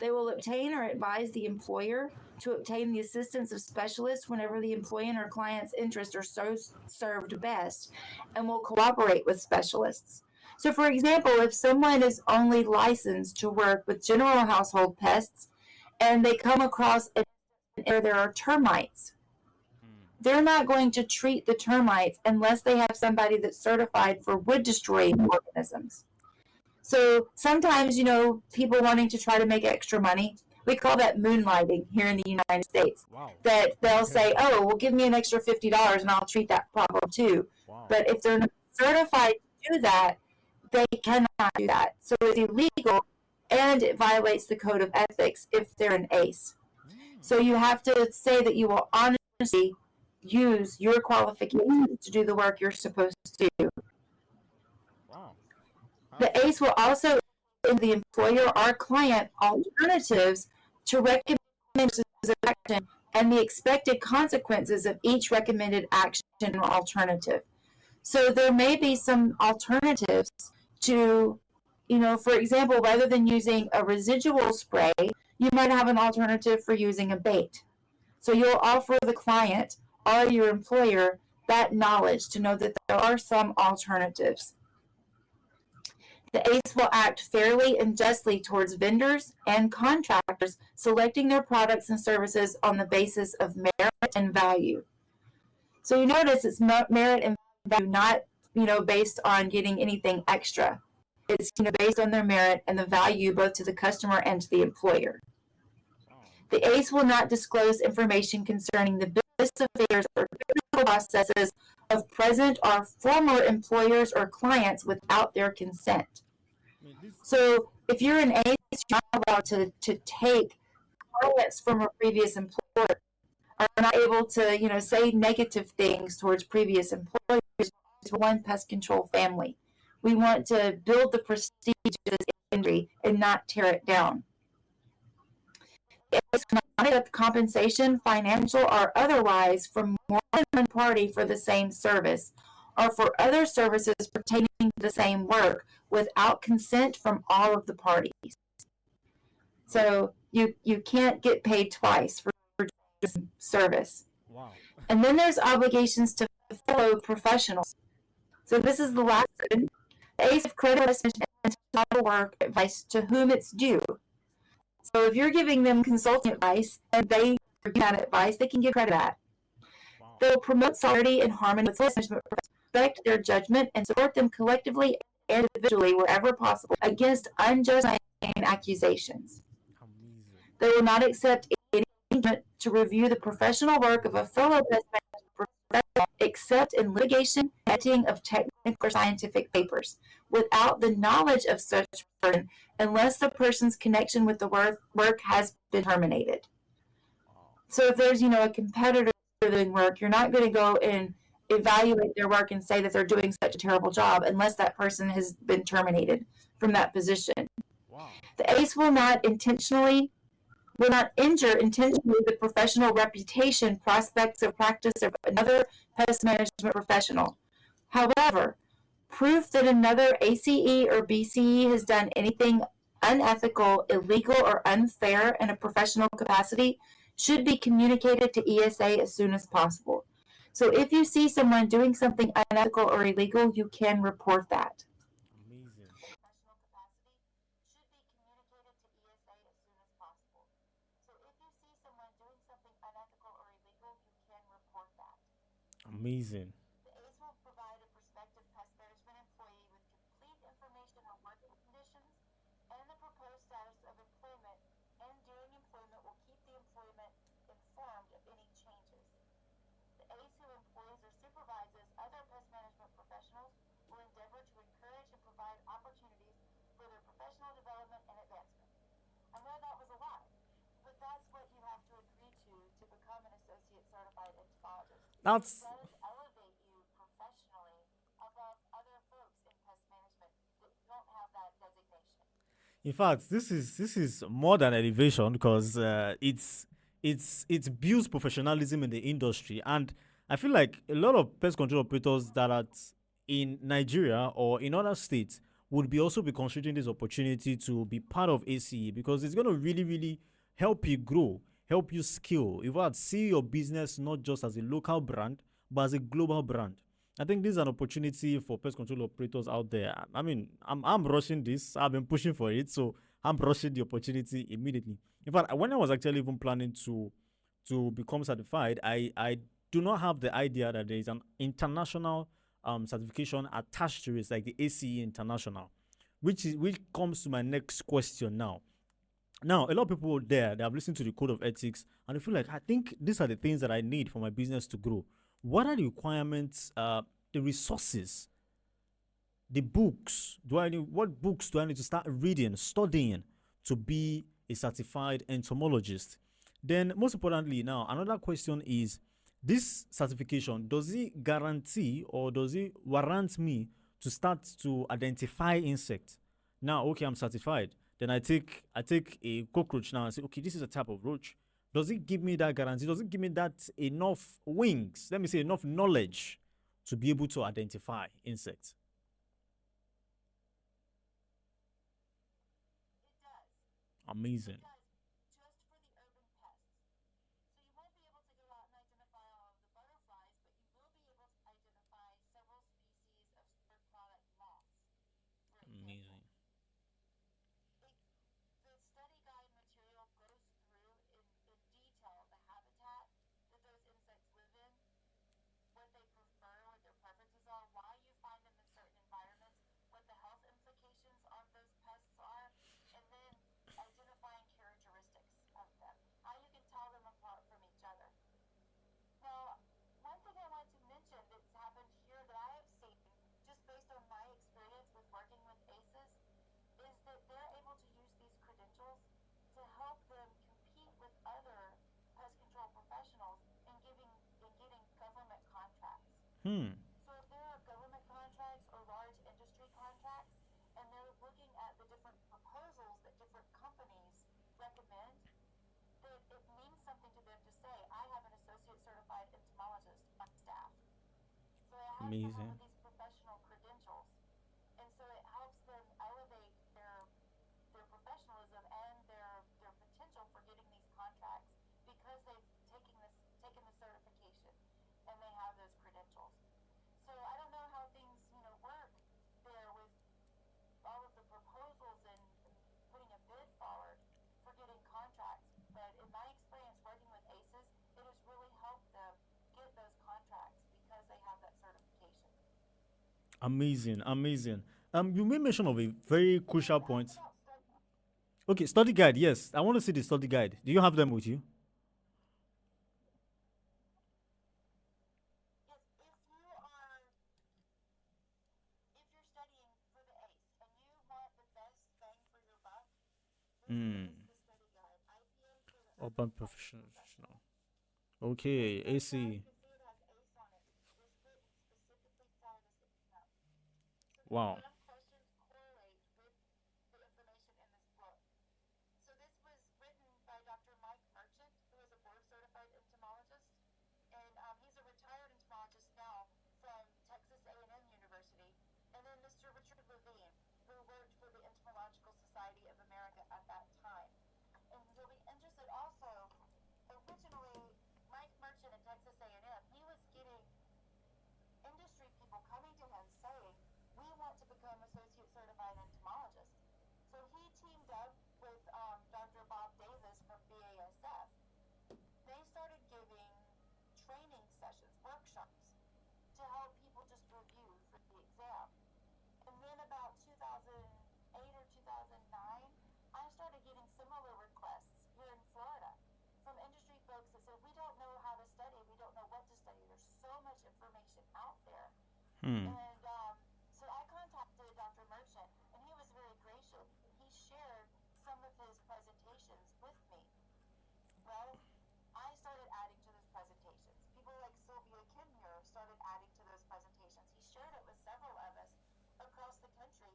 They will obtain or advise the employer to obtain the assistance of specialists whenever the employee or client's interests are so served best, and will cooperate with specialists. So, for example, if someone is only licensed to work with general household pests and they come across an area there are termites, they're not going to treat the termites unless they have somebody that's certified for wood-destroying organisms. So sometimes, people wanting to try to make extra money, we call that moonlighting here in the United States. Wow. That they'll say, oh, well, give me an extra $50 and I'll treat that problem too. Wow. But if they're not certified to do that, they cannot do that. So it's illegal, and it violates the code of ethics if they're an ACE. So you have to say that you will honestly use your qualifications to do the work you're supposed to do. Wow. The ACE will also give the employer or client alternatives to recommend action and the expected consequences of each recommended action or alternative. So there may be some alternatives to, for example, rather than using a residual spray, you might have an alternative for using a bait. So you'll offer the client or your employer that knowledge to know that there are some alternatives. The ACE will act fairly and justly towards vendors and contractors selecting their products and services on the basis of merit and value. So you notice it's merit and value, not based on getting anything extra. It's based on their merit and the value both to the customer and to the employer. The ACE will not disclose information concerning the business affairs or technical processes of present or former employers or clients without their consent. So if you're an ACE, you're not allowed to take clients from a previous employer, are not able to say negative things towards previous employers for one pest control family. We want to build the prestige of this industry and not tear it down. It is not accept compensation, financial or otherwise, from more than one party for the same service, or for other services pertaining to the same work, without consent from all of the parties. So you can't get paid twice for service. Wow. And then there's obligations to fellow professionals. So this is the last one. The ACE of credit and work advice to whom it's due. So if you're giving them consulting advice and they give that advice, they can give credit for that. Wow. They'll promote solidarity and harmony with management, respect their judgment, and support them collectively and individually wherever possible against unjust accusations. Amazing. They will not accept any engagement to review the professional work of a fellow pest management professional except in litigation, editing of technical or scientific papers, without the knowledge of such person, unless the person's connection with the work has been terminated. So if there's a competitor doing work, you're not going to go and evaluate their work and say that they're doing such a terrible job unless that person has been terminated from that position. Wow. The ACE will not injure intentionally the professional reputation, prospects, or practice of another pest management professional. However, proof that another ACE or BCE has done anything unethical, illegal, or unfair in a professional capacity should be communicated to ESA as soon as possible. So if you see someone doing something unethical or illegal, you can report that. Amazing. Professional capacity should be communicated to ESA as soon as possible. So if you see someone doing something unethical or illegal, you can report that. Amazing. The ACE will provide a prospective pest management employee with complete information on working conditions and the proposed status of employment, and during employment will keep the employment informed of any changes. The ACE who employs or supervises other pest management professionals will endeavor to encourage and provide opportunities for their professional development and advancement. I know that was a lot, but that's what you have to agree to become an associate certified entomologist. That's It does elevate you professionally above other folks in pest management that don't have that designation. In fact, this is more than elevation because it builds professionalism in the industry, and I feel like a lot of pest control operators that are in Nigeria or in other states would be also be considering this opportunity to be part of ACE because it's going to really help you grow, help you scale. In fact, see your business not just as a local brand but as a global brand. I think this is an opportunity for pest control operators out there. I mean, I'm rushing this. I've been pushing for it, so I'm rushing the opportunity immediately. In fact, when I was actually even planning to become certified, I do not have the idea that there is an international certification attached to it, it's like the ACE International, which comes to my next question now. Now, a lot of people there, they have listened to the code of ethics and they feel like, I think these are the things that I need for my business to grow. What are the requirements, the resources, the books? What books do I need to start reading, studying to be a certified entomologist? Then, most importantly, now, another question is this certification, does it guarantee or does it warrant me to start to identify insects? Now, okay, I'm certified. Then I take a cockroach now and say, okay, this is a type of roach. Does it give me that guarantee? Does it give me that enough wings? Let me say enough knowledge to be able to identify insects. It does. Amazing. It does just for the urban pests. So you won't be able to go out and identify all of the butterflies, but you will be able to identify several species of spur product moths, for example. Amazing. It, the study guide material goes through in detail the habitat that those insects live in, what they prefer, what their preferences are, why you find them in certain environments, what the health implications of those pests are, and then identifying characteristics of them, how you can tell them apart from each other. Now, one thing I want to mention that's happened here that I have seen, just based on my experience with working with ACEs, is that they're able to use these credentials to help them compete with other pest control professionals in getting government contracts. Hmm. So if there are government contracts or large industry contracts and they're looking at the different proposals that different companies recommend, that it means something to them to say, I have an associate certified entomologist on staff. So I have someone Amazing. with these professional credentials. And so it helps them elevate their professionalism and their potential for getting these contracts because they've taken the certification and they have those credentials. So I don't know how things work there with all of the proposals and putting a bid forward for getting contracts. But in my experience working with ACEs, it has really helped them get those contracts because they have that certification. Amazing. Amazing. You made mention of a very Now crucial you asked point. about study. Okay, study guide. Yes, I want to see the study guide. Do you have them with you? Yes, if you're studying for the ACE and you want the best bang for your buck, this is Hmm. the study guide. IPM for the urban Urban pest professional. professional. This Okay, study guide, AC. you can see it has ACE on it. It was written specifically for this exam. Some Wow. exam questions correlate with the information in this book. Hmm. And so I contacted Dr. Merchant, and he was very gracious. He shared some of his presentations with me. Well, I started adding to those presentations. People like Sylvia Kimner started adding to those presentations. He shared it with several of us across the country.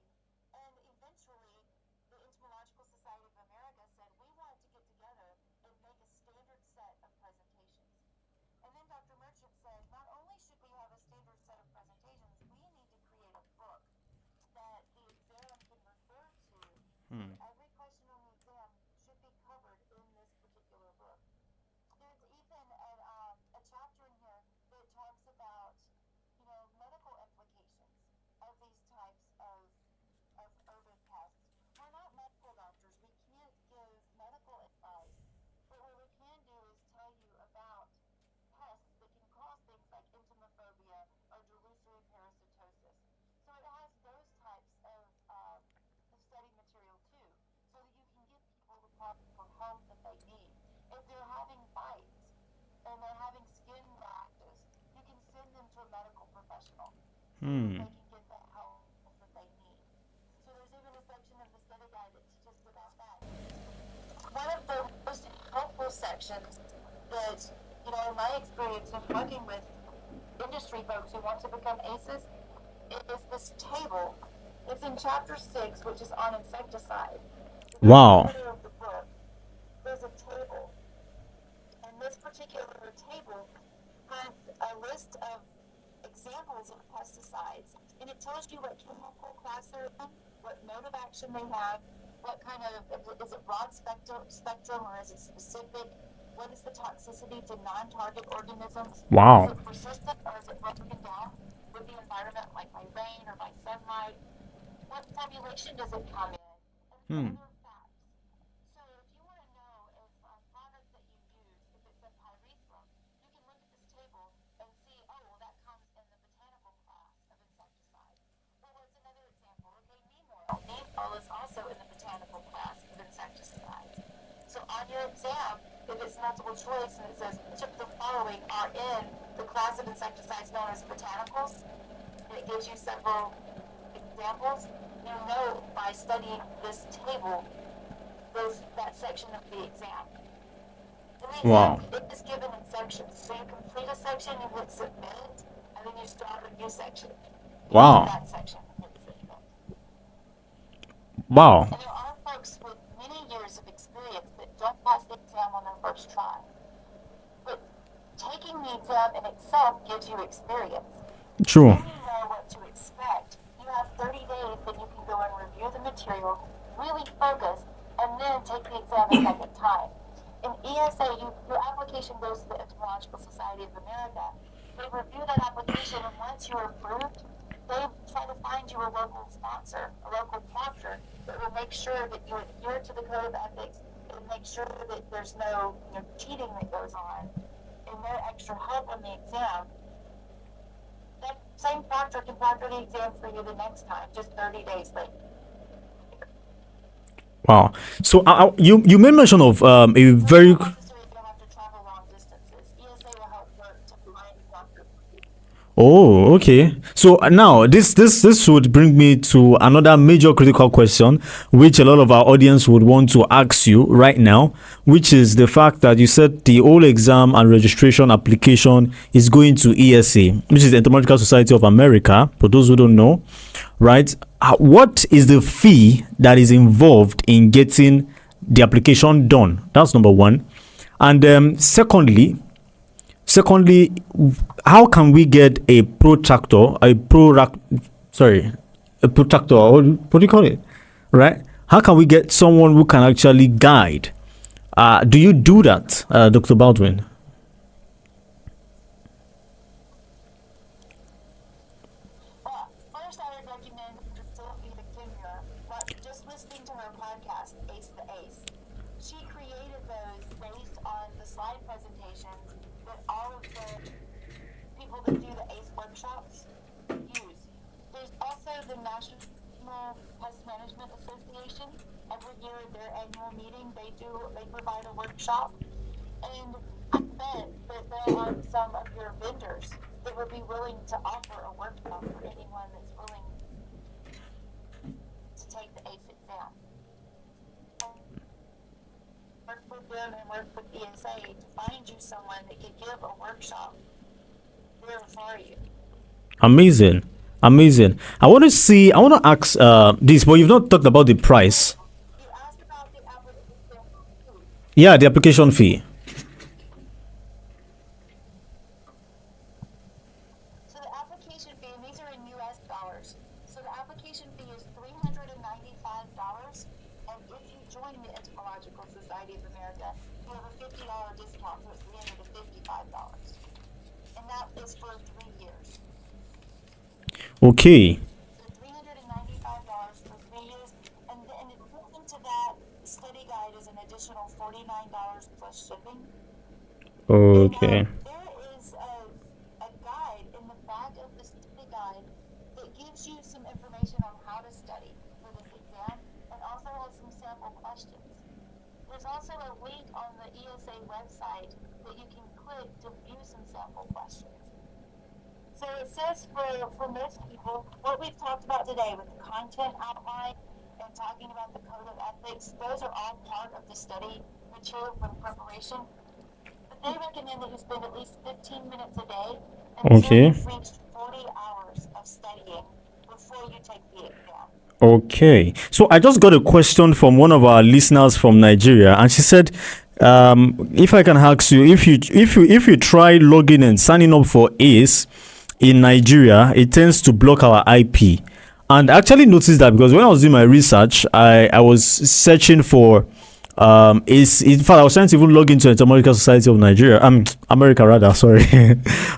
And eventually, the Entomological Society of America said, we want to get together and make a standard set of presentations. And then Dr. Merchant said, not only should we have a standard set of presentations, we need to create a book that the exam can refer to. So Hmm. every question on the exam should be covered in this particular book. There's even a chapter in here that talks about, medical implications of these types of urban pests. We're not medical doctors. We can't give medical advice. But what we can do is tell you about pests that can cause things like entomophobia or delusory parasitosis. So it has those types of study material too, so that you can give people the proper help that they need. If they're having bites and they're having skin rashes, you can send them to a medical professional so that Hmm. they can get the help that they need. So there's even a section of the study guide that teaches about that. One of the most helpful sections that, in my experience in working with industry folks who want to become ACEs is this table. It's in chapter 6, which is on insecticides. The very Wow. corner of the book, there's a table. And this particular table has a list of examples of pesticides, and it tells you what chemical class they're in, what mode of action they have, what kind of, is it broad spectrum or is it specific? What is the toxicity to non-target organisms? Is Wow. it persistent or is it broken down with the environment, like by rain or by sunlight? What formulation does it come in? And Hmm. other facts. So if you want to know if a product that you use, if it's a pyrethrum, you can look at this table and see, oh, well, that comes in the botanical class of insecticides. Well, what's another example? Okay, neem oil. Neem oil is also in the botanical class of insecticides. So on your exam, if it's multiple choice and it says which of the following are in the class of insecticides known as botanicals, and it gives you several examples, you know by studying this table that section of the exam. And the exam Wow. is given in sections. So you complete a section, you hit submit, and then you start a new section. You leave Wow. that section and hit submit. Wow. And there are folks with many years of experience that don't pass the exam on their first try. But taking the exam in itself gives you experience. True. Then you know what to expect. You have 30 days that you can go and review the material, really focus, and then take the exam a second time. In ESA, your application goes to the Entomological Society of America. They review that application, and once you're approved, they try to find you a local sponsor, a local proctor that will make sure that you adhere to the code of ethics and make sure that there's no cheating that goes on and no extra help on the exam. That same proctor can proctor the exam for you the next time, just 30 days later. Wow. So you made mention of a So it's very. not necessary you have to travel long distances. ESA will help work to find a doctor. Oh, okay. So now this would bring me to another major critical question, which a lot of our audience would want to ask you right now, which is the fact that you said the whole exam and registration application is going to ESA, which is the Entomological Society of America. For those who don't know, right? What is the fee that is involved in getting the application done? That's number one. And secondly, how can we get a protractor, sorry, a protractor, or what do you call it? Right? How can we get someone who can actually guide? Do you do that, Dr. Baldwin? Well, first I would recommend Sylvia Kimura, but just listening to her podcast, Ace the Ace. She created those based on the slide presentations that all of the people that do the ACE workshops use. There's also the National Pest Management Association. Every year at their annual meeting, they provide a workshop. And I bet that there are some of your vendors that would be willing to offer a workshop for anyone that's willing to take the ACE exam. Work with them and work with ESA to find you someone that could give a workshop there for you. Amazing. Amazing. I want to ask this, but you've not talked about the price. You asked about the application fee. Yeah, the application fee. So the application fee, and these are in US dollars. So the application fee is $395, and if you join the Entomological Society of America, you have a $50 discount, so it's $355. And that is for 3 years. Okay. So $395 for 3 years, and then in addition to that, the study guide is an additional $49 plus shipping. Okay. And, there is a guide in the back of the study guide that gives you some information on how to study for this exam, and also has some sample questions. There's also a link on the ESA website that you can click to view some sample questions. So it says for most people, what we've talked about today with the content outline and talking about the code of ethics, those are all part of the study material for the preparation. But they recommend that you spend at least 15 minutes a day until you've reached 40 hours of studying before you take the exam. Okay. So I just got a question from one of our listeners from Nigeria, and she said, if I can ask you, if you try logging and signing up for ACE in Nigeria, it tends to block our IP. And I actually noticed that because when I was doing my research, I was searching for ACE. In fact, I was trying to even log into Entomological Society of Nigeria, America rather, sorry.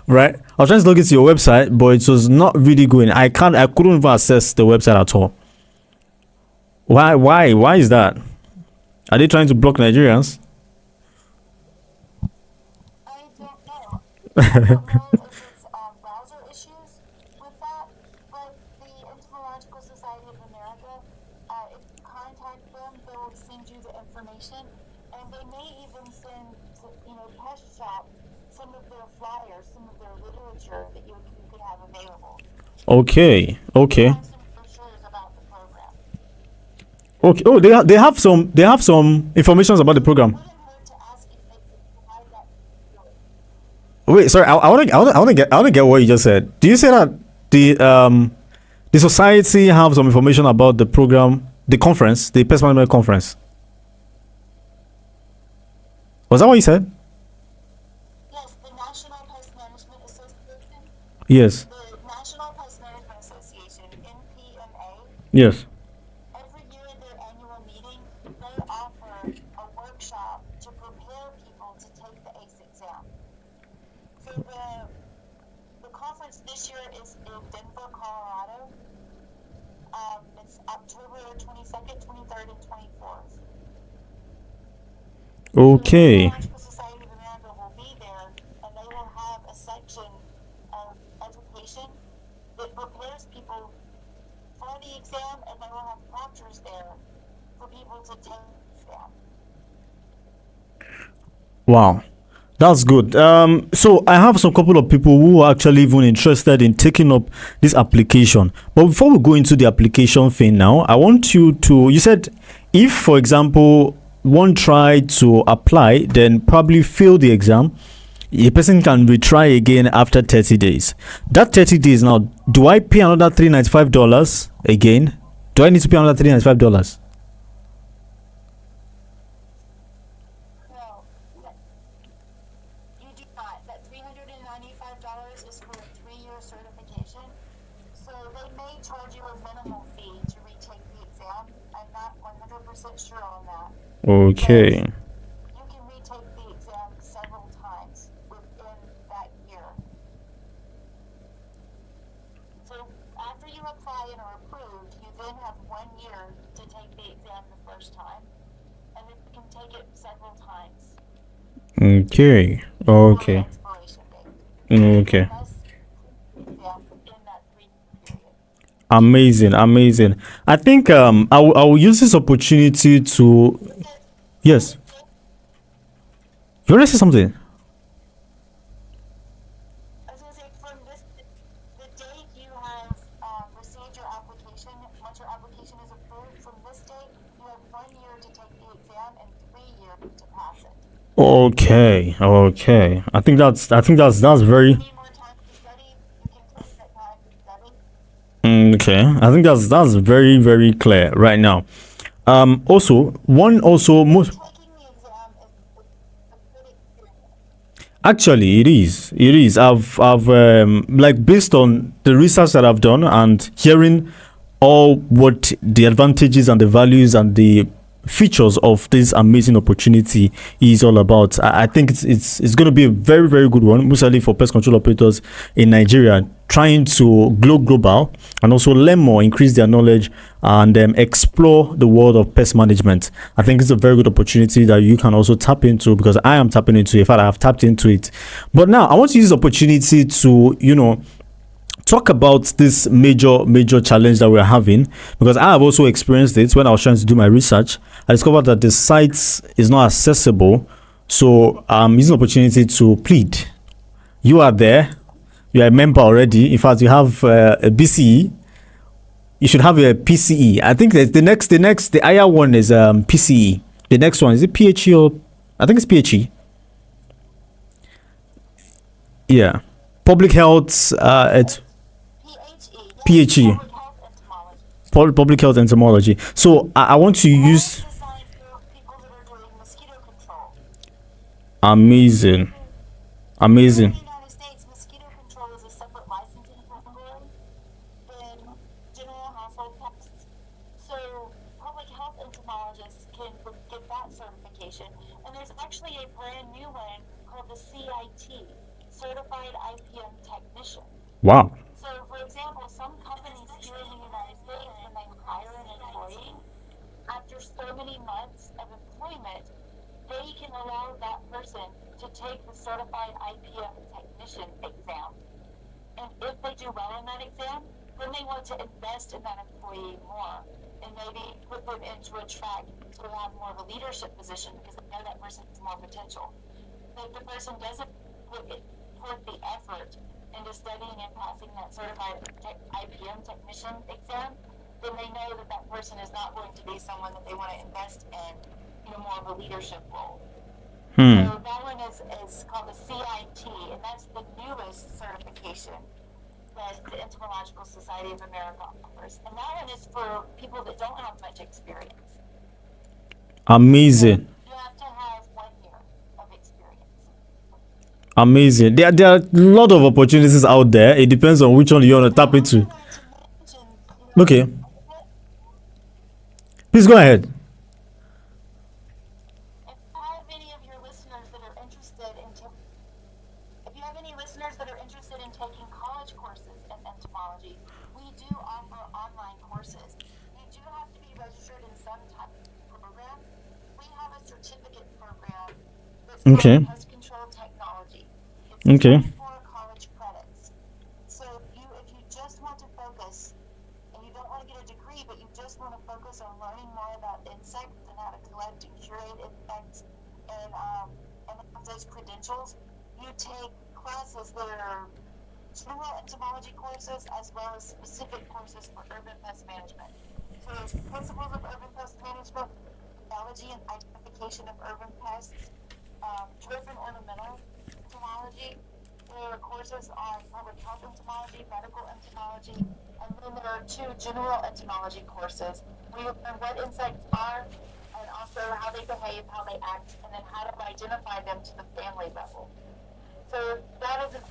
Right? I was trying to log into your website, but it was not really going. I couldn't even access the website at all. Why is that? Are they trying to block Nigerians? I don't know. I don't know if it's browser issues with that, but the Entomological Society of America, if you contact them, they'll send you the information, and they may even send to, Pest Shop some of their flyers, some of their literature that you could have available. Okay. They have some brochures about the program. Okay. Oh, they have some information about the program. Wouldn't hurt to ask if they could provide that to you. Wait, sorry. I want to get what you just said. Do you say that the society have some information about the program, the conference, the pest management conference? Was that what you said? Yes, the National Pest Management Association. Yes. The National Pest Management Association, NPMA. Yes. Every year in their annual meeting, they offer a workshop to prepare people to take the ACE exam. So the conference this year is in Denver, Colorado. It's October 22nd, 23rd, and 24th. Okay. The Entomological Society of America will be there, and they will have a section of education that prepares people for the exam, and they will have proctors there for people to take the exam. Wow. That's good. So I have some couple of people who are actually even interested in taking up this application. But before we go into the application thing now, I want you said if, for example, one tried to apply, then probably fail the exam, a person can retry again after 30 days. That 30 days now, do I pay another $395 again? Do I need to pay another $395? No, you do not. That $395 is for a 3-year certification. So they may charge you a minimal fee to retake the exam. I'm not 100% sure on that. Okay. You can retake the exam several times within that year. So after you apply and are approved, you then have 1 year to take the exam the first time, and then you can take it several times. Okay. before the Okay. expiration date. Okay. Unless the exam in that 3-year period. Amazing. I think I will use this opportunity to. Yes. You want to say something? I was gonna say, for Okay, okay. I think that's very okay. I think that's very very clear right now. Also, one also most actually it is. It is. I've like based on the research that I've done and hearing all what the advantages and the values and the features of this amazing opportunity is all about. I think it's going to be a very very good one, mostly for pest control operators in Nigeria trying to go global and also learn more, increase their knowledge, and explore the world of pest management. I think it's a very good opportunity that you can also tap into because I am tapping into it. In fact, I have tapped into it. But now I want to use this opportunity to, talk about this major challenge that we're having because I have also experienced it when I was trying to do my research. I discovered that the site is not accessible, so I'm using the opportunity to plead. You are there, you are a member already. In fact, you have a BCE. You should have a PCE. I think that the higher one is PCE. The next one is it PHE or I think it's PHE. Yeah, public health. It's PHE, public health entomology. So I want to use amazing, amazing. And there's actually a brand new one called the CIT, Certified IPM Technician. Wow. So, for example, some companies here in the United States, when they hire an employee, after so many months of employment, they can allow that person to take the Certified IPM Technician exam. And if they do well in that exam, then they want to invest in that employee more and maybe put them into a track to have more of a leadership position because they know that person has more potential. But if the person doesn't put the effort into studying and passing that certified IPM technician exam, then they know that that person is not going to be someone that they want to invest in more of a leadership role. So that one is called the CIT, and that's the newest certification that the Entomological Society of America offers. And that one is for people that don't have much experience. Amazing. You have to have 1 year of experience. Amazing. There are a lot of opportunities out there. It depends on which one you want to tap into. Okay. Please go ahead. If you have any listeners that are interested in taking college courses in entomology, we do offer online courses. You do have to be registered in some type of program. We have a certificate program that's called Pest Control Technology. It's 24 college credits. So if you just want to focus, and you don't want to get a degree, but you just want to focus on learning more about insects and how to collect and curate insects and have those credentials, you take classes that are general entomology courses as well as specific courses for urban pest management. So there's principles of urban pest management, biology and identification of urban pests, turf and ornamental entomology. There are courses on public health entomology, medical entomology, and then there are 2 general entomology courses. We learn what insects are and also how they behave, how they act, and then how to identify them to the family level. So that is an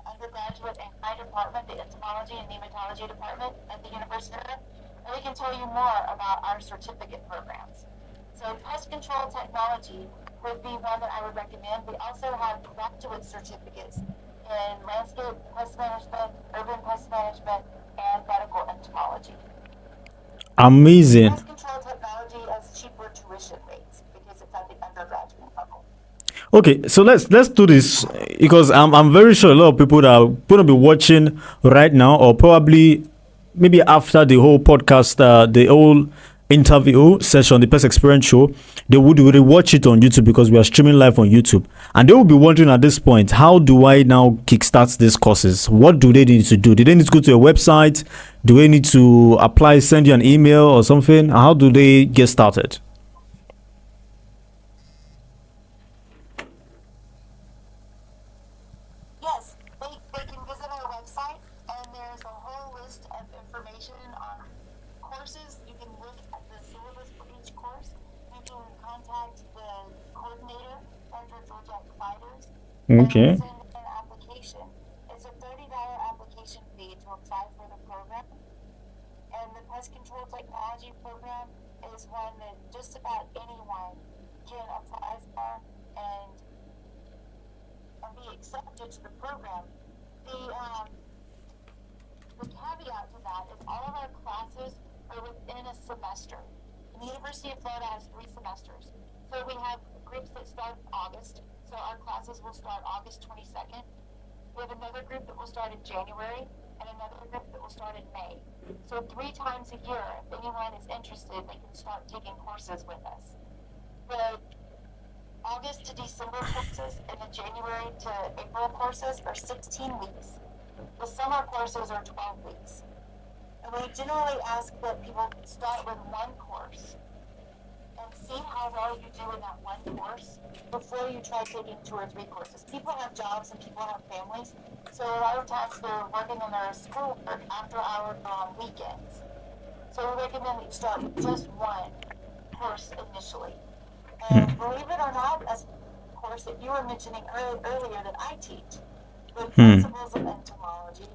undergraduate in my department, the entomology and nematology department at the University of Maryland, and we can tell you more about our certificate programs. So pest control technology would be one that I would recommend. We also have graduate certificates in landscape pest management, urban pest management, and medical entomology. Amazing. Pest control technology has cheaper tuition rates because it's at the undergraduate level. Okay, so let's do this because I'm very sure a lot of people that are going to be watching right now or probably maybe after the whole podcast, the whole interview session, the Pest Experience show, they would rewatch it on YouTube because we are streaming live on YouTube. And they will be wondering at this point, how do I now kickstart these courses? What do they need to do? Do they need to go to a website? Do they need to apply, send you an email or something? How do they get started? Yes, they can visit our website, and there's a whole list of information on courses. You can look at the syllabus for each course. You can contact the coordinator under Georgia Providers Okay. and send an application. It's a $30 application fee to apply for the program. And the pest control technology program is one that just about anyone can apply for and be accepted to the program. The caveat to that is all of our classes are within a semester. The University of Florida has 3 semesters. So we have groups that start in August. So our classes will start August 22nd. We have another group that will start in January and another group that will start in May. So 3 times a year, if anyone is interested, they can start taking courses with us. The August to December courses and the January to April courses are 16 weeks. The summer courses are 12 weeks. And we generally ask that people start with one course and see how well you do in that one course before you try taking 2 or 3 courses. People have jobs and people have families, so a lot of times they're working on their schoolwork after hours or on weekends. So we recommend that you start with just one course initially. And believe it or not, as a course that you were mentioning earlier that I teach, the principles of entomology,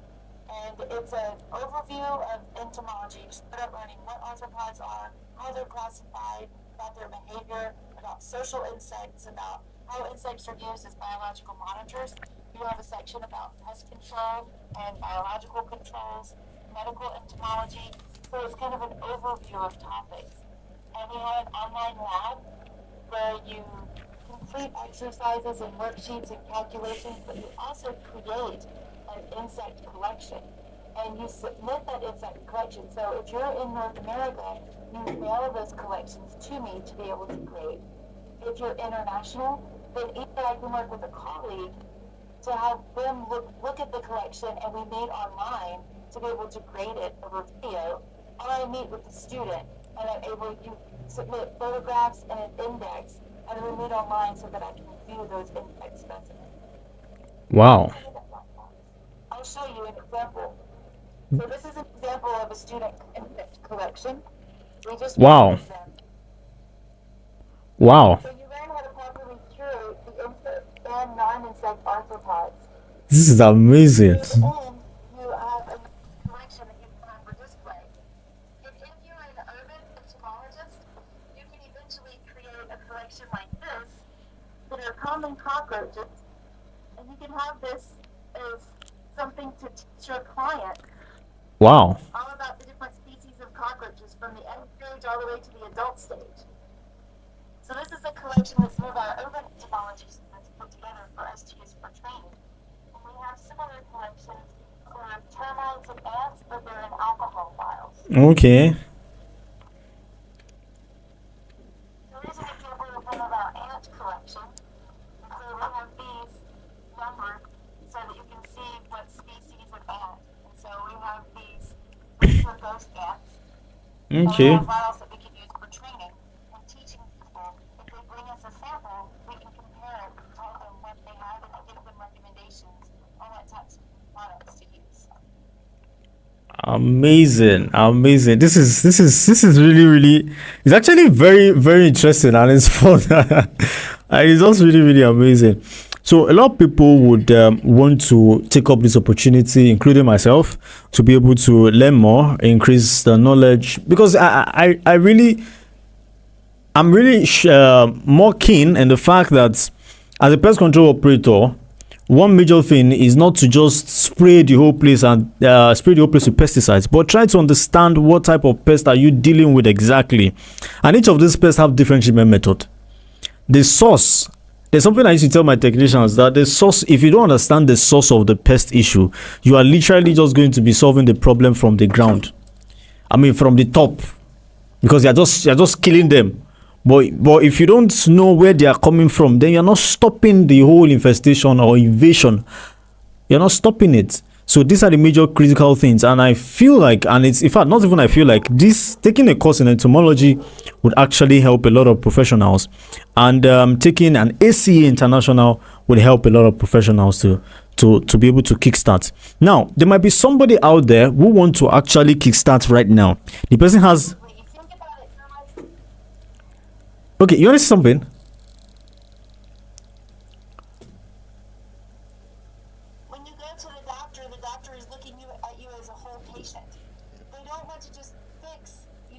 and it's an overview of entomology. You start out learning what arthropods are, how they're classified, about their behavior, about social insects, about how insects are used as biological monitors. You have a section about pest control and biological controls, medical entomology. So it's kind of an overview of topics. And we have an online lab where you complete exercises and worksheets and calculations, but you also create an insect collection. And you submit that insect collection. So if you're in North America, you mail those collections to me to be able to grade. If you're international, then either I can work with a colleague to have them look at the collection and we meet online to be able to grade it over video, or I meet with the student and I'm able to submit photographs and an index, and we meet online so that I can view those index specimens. Wow. I'll show you an example. So this is an example of a student index collection. We just Wow. them. Wow. So you learn how to properly curate the insect and non-insect arthropods. This is amazing. And you have a collection that you can have for display. And if you're an urban entomologist, you can eventually create a collection like this that are common cockroaches, and you can have this as something to teach your client Wow. all about the different species of cockroaches from the egg stage all the way to the adult stage. So this is a collection that some of our urban entomology students put together for us to use for training. And we have similar collections for termites and ants, but they're in alcohol vials. Okay. So here's an example of one of our ant collections. And so we have these numbered so that you can see what species of ant. And so we have these for ghost ants. And we Okay. have vials that we can use for training and teaching people. If they bring us a sample, we can compare it and tell them what they have and give them recommendations on what types of products to use. Amazing. Amazing. This is really it's actually very interesting and it's fun. And it's also really amazing. So a lot of people would want to take up this opportunity, including myself, to be able to learn more, increase the knowledge, because I'm really more keen in the fact that as a pest control operator, one major thing is not to just spray the whole place and spray the whole place with pesticides, but try to understand what type of pest are you dealing with exactly. And each of these pests have different treatment method. The source, there's something I used to tell my technicians, that the source, if you don't understand the source of the pest issue, you are literally just going to be solving the problem from the ground. I mean, from the top. because you're just killing them. But if you don't know where they are coming from, then you're not stopping the whole infestation or invasion. You're not stopping it. So these are the major critical things, and I feel like, and it's in fact not even I feel like, this taking a course in entomology would actually help a lot of professionals, and taking an ACE International would help a lot of professionals to be able to kickstart. Now there might be somebody out there who want to actually kickstart right now. The person has, okay, you want to say something? When you go to the doctor is looking at you as a whole patient. They don't want to just fix, the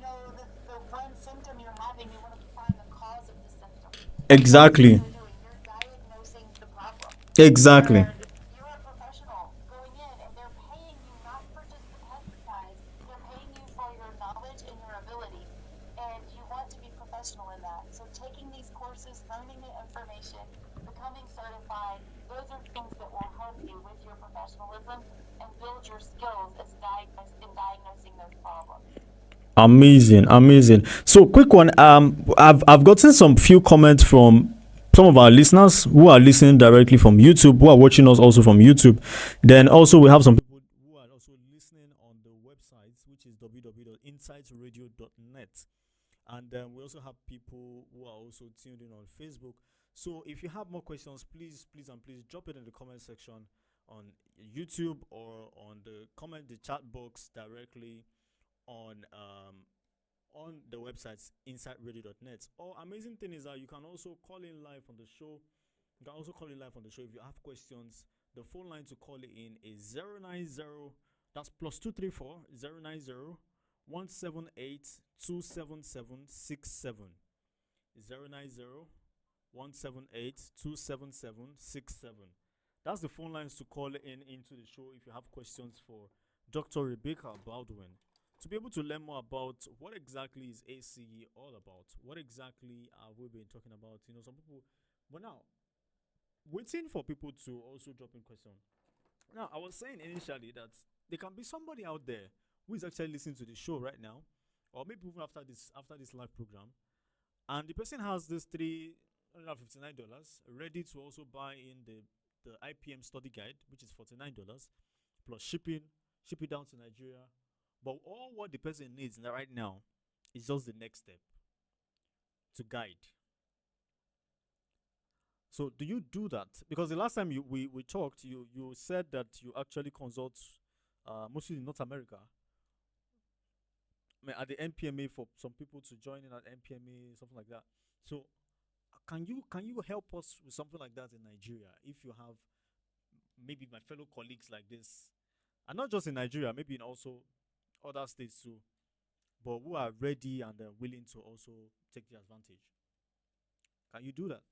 one symptom you're having. They want to find the cause of the symptom. Exactly. You're diagnosing the problem. Exactly. You're a professional going in, and they're paying you not for just the pesticides. They're paying you for your knowledge and your ability, and you want to be professional in that. So taking these courses, learning the information, becoming certified, those are things that will help you with your professionalism and build your skills as in diagnosing those problems. Amazing, amazing. So quick one. I've gotten some few comments from some of our listeners who are listening directly from YouTube, who are watching us also from YouTube. Then also we have some people who are also listening on the website, which is www.insightsradio.net. And we also have people who are also tuned in on Facebook. So if you have more questions, please, please, and please drop it in the comment section on YouTube, or on the chat box directly on the website insightsradio.net. Or amazing thing is that you can also call in live on the show. You can also call in live on the show if you have questions. The phone line to call it in is 090, that's plus 234 090 178 27767. 090 178 27767. That's the phone lines to call in into the show if you have questions for Dr. Rebecca Baldwin, to be able to learn more about what exactly is ACE all about. What exactly have we been talking about? Some people, but now, waiting for people to also drop in question. Now, I was saying initially that there can be somebody out there who is actually listening to the show right now, or maybe even after this live program, and the person has this $359 ready to also buy in the IPM study guide, which is $49 plus shipping, ship it down to Nigeria. But all what the person needs right now is just the next step to guide. So do you do that? Because the last time we talked, you said that you actually consult mostly in North America. I mean, at the NPMA, for some people to join in at NPMA, something like that. So can you help us with something like that in Nigeria, if you have maybe my fellow colleagues like this, and not just in Nigeria, maybe in also other states too, but who are ready and willing to also take the advantage? Can you do that?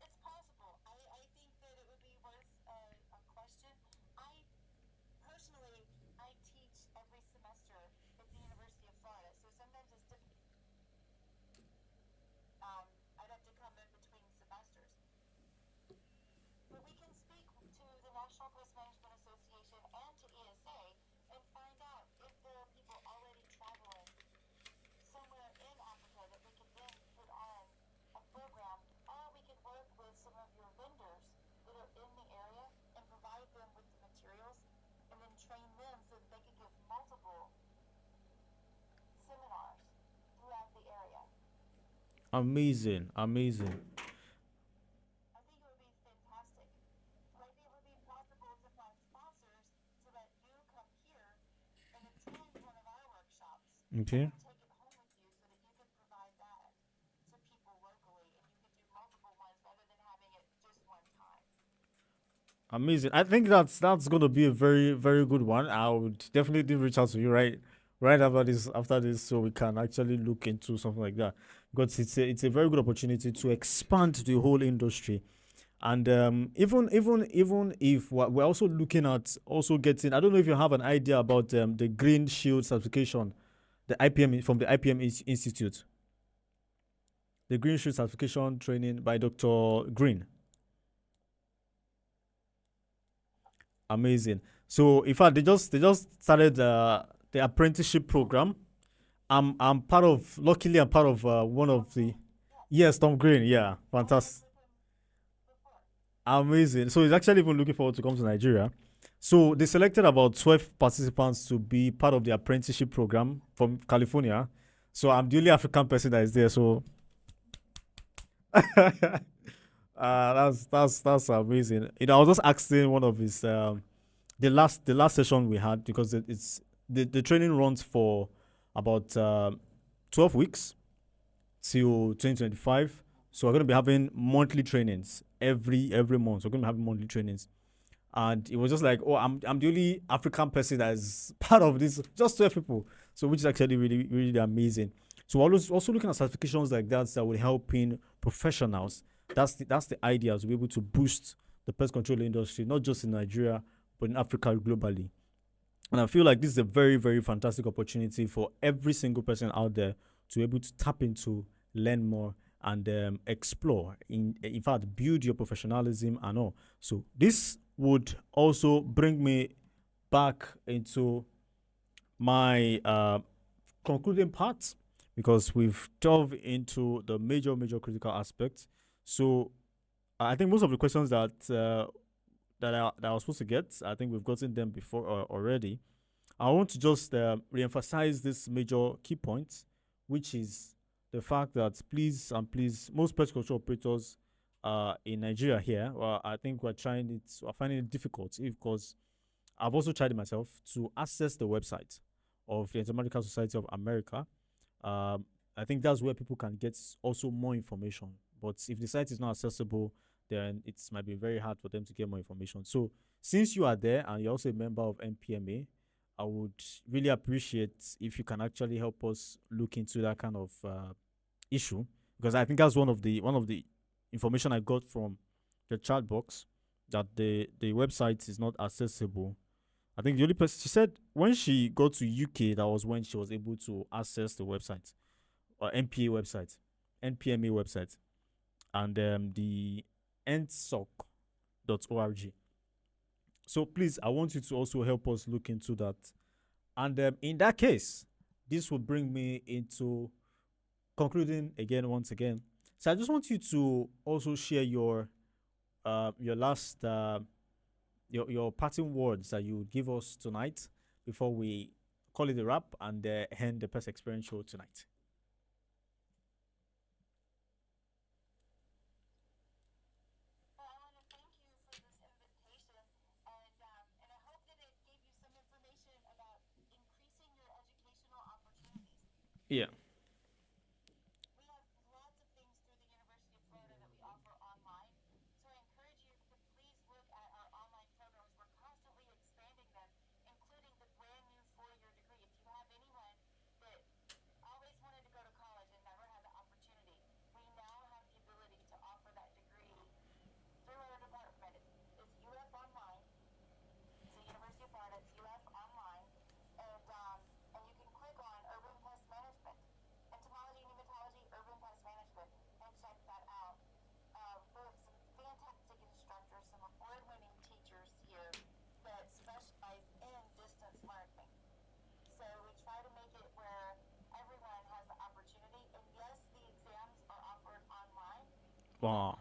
It's possible. I think that it would be worth a question. I personally, I teach every semester at the University of Florida, so sometimes it's difficult. I'd have to come in between semesters. But we can speak to the National Pest Management Association and to ESA and find out if there are people already traveling somewhere in Africa that we could then put on a program, or we could work with some of your vendors that are in the area and provide them with the materials and then train them so that they could give multiple seminars throughout the area. Amazing, amazing. I think it would be fantastic. Maybe it would be possible to find sponsors to let you come here and attend one of our workshops. Okay. And take it home with you so that you could provide that to people locally, and you could do multiple ones rather than having it just one time. Amazing. I think that's gonna be a very, very good one. I would definitely reach out to you right after this, so we can actually look into something like that, because it's a very good opportunity to expand the whole industry. And even if we're also looking at also getting, I don't know if you have an idea about the Green Shield certification, the IPM, from the IPM Institute, the Green Shield certification training by Dr. Green. Amazing. So in fact, they just started the apprenticeship program. I'm part of. Luckily, I'm part of one of the. Yes, Tom Green. Yeah, fantastic, amazing. So he's actually even looking forward to come to Nigeria. So they selected about 12 participants to be part of the apprenticeship program from California. So I'm the only African person that is there. So that's amazing. I was just asking one of his the last session we had because it's the training runs for about 12 weeks till 2025. So we're going to be having monthly trainings every month. So we're going to be having monthly trainings, and it was just like, oh, I'm the only African person that is part of this, just 12 people. So which is actually really really amazing. So I was also looking at certifications like that will help in professionals. That's the idea, to be able to boost the pest control industry, not just in Nigeria but in Africa globally. And I feel like this is a very, very fantastic opportunity for every single person out there to be able to tap into, learn more, and explore. In fact, build your professionalism and all. So this would also bring me back into my concluding part, because we've delved into the major critical aspects. So I think most of the questions that I was supposed to get, I think we've gotten them before already. I want to just re-emphasize this major key point, which is the fact that please and please, most pest control operators in Nigeria here, well, I think we're finding it difficult because I've also tried it myself to access the website of the Entomological Society of America. I think that's where people can get also more information. But if the site is not accessible, then it might be very hard for them to get more information. So since you are there and you're also a member of NPMA, I would really appreciate if you can actually help us look into that kind of issue, because I think that's one of the information I got from the chat box, that the website is not accessible. I think the only person, she said when she got to UK, that was when she was able to access the website, or NPA website, NPMA website, and the endsoc.org. So please, I want you to also help us look into that. And in that case, this will bring me into concluding again, once again. So I just want you to also share your last your parting words that you would give us tonight before we call it a wrap and end the Pest Experience show tonight. Yeah. Wow.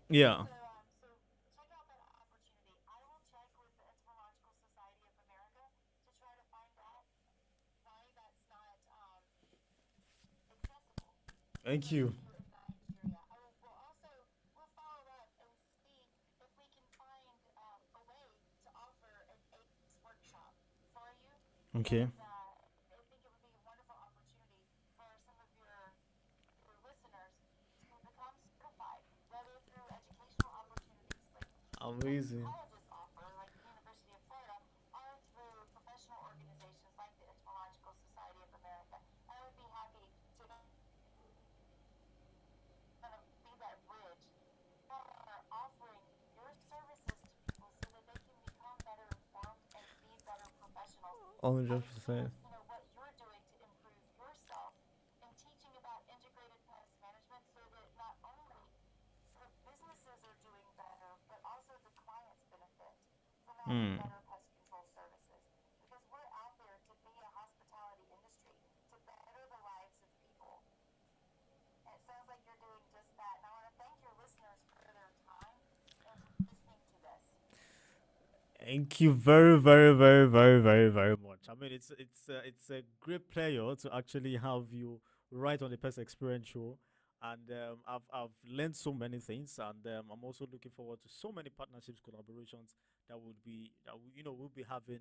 Yeah. Thank you. Okay. Amazing. 100%. what you're doing to improve yourself and teaching about integrated pest management so that not only the businesses are doing better, but also the clients benefit from having Hmm. better pest control services. Because we're out there to be a hospitality industry to better the lives of people. And it sounds like you're doing just that. And I want to thank your listeners for their time and for listening to this. Thank you very, very, very, very, very, very much. I mean, it's a great pleasure to actually have you right on the Pest Experience show, and I've learned so many things, and I'm also looking forward to so many partnerships, collaborations that would be we'll be having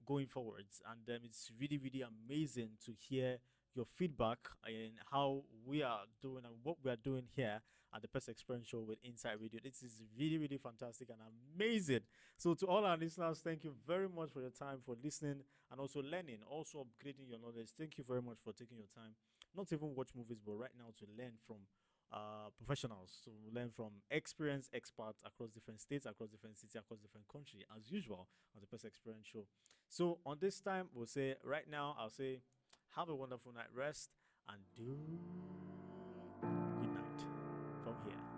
going forwards, and it's really, really amazing to hear your feedback and how we are doing and what we are doing here at the Pest Experience show with Inside Radio. This is really, really fantastic and amazing. So, to all our listeners, thank you very much for your time, for listening, and also learning, also upgrading your knowledge. Thank you very much for taking your time, not even watch movies, but right now to learn from professionals, to learn from experienced experts across different states, across different cities, across different countries, as usual on the Pest Experience show. So, on this time, we'll say right now, I'll say, have a wonderful night rest and do good night from here.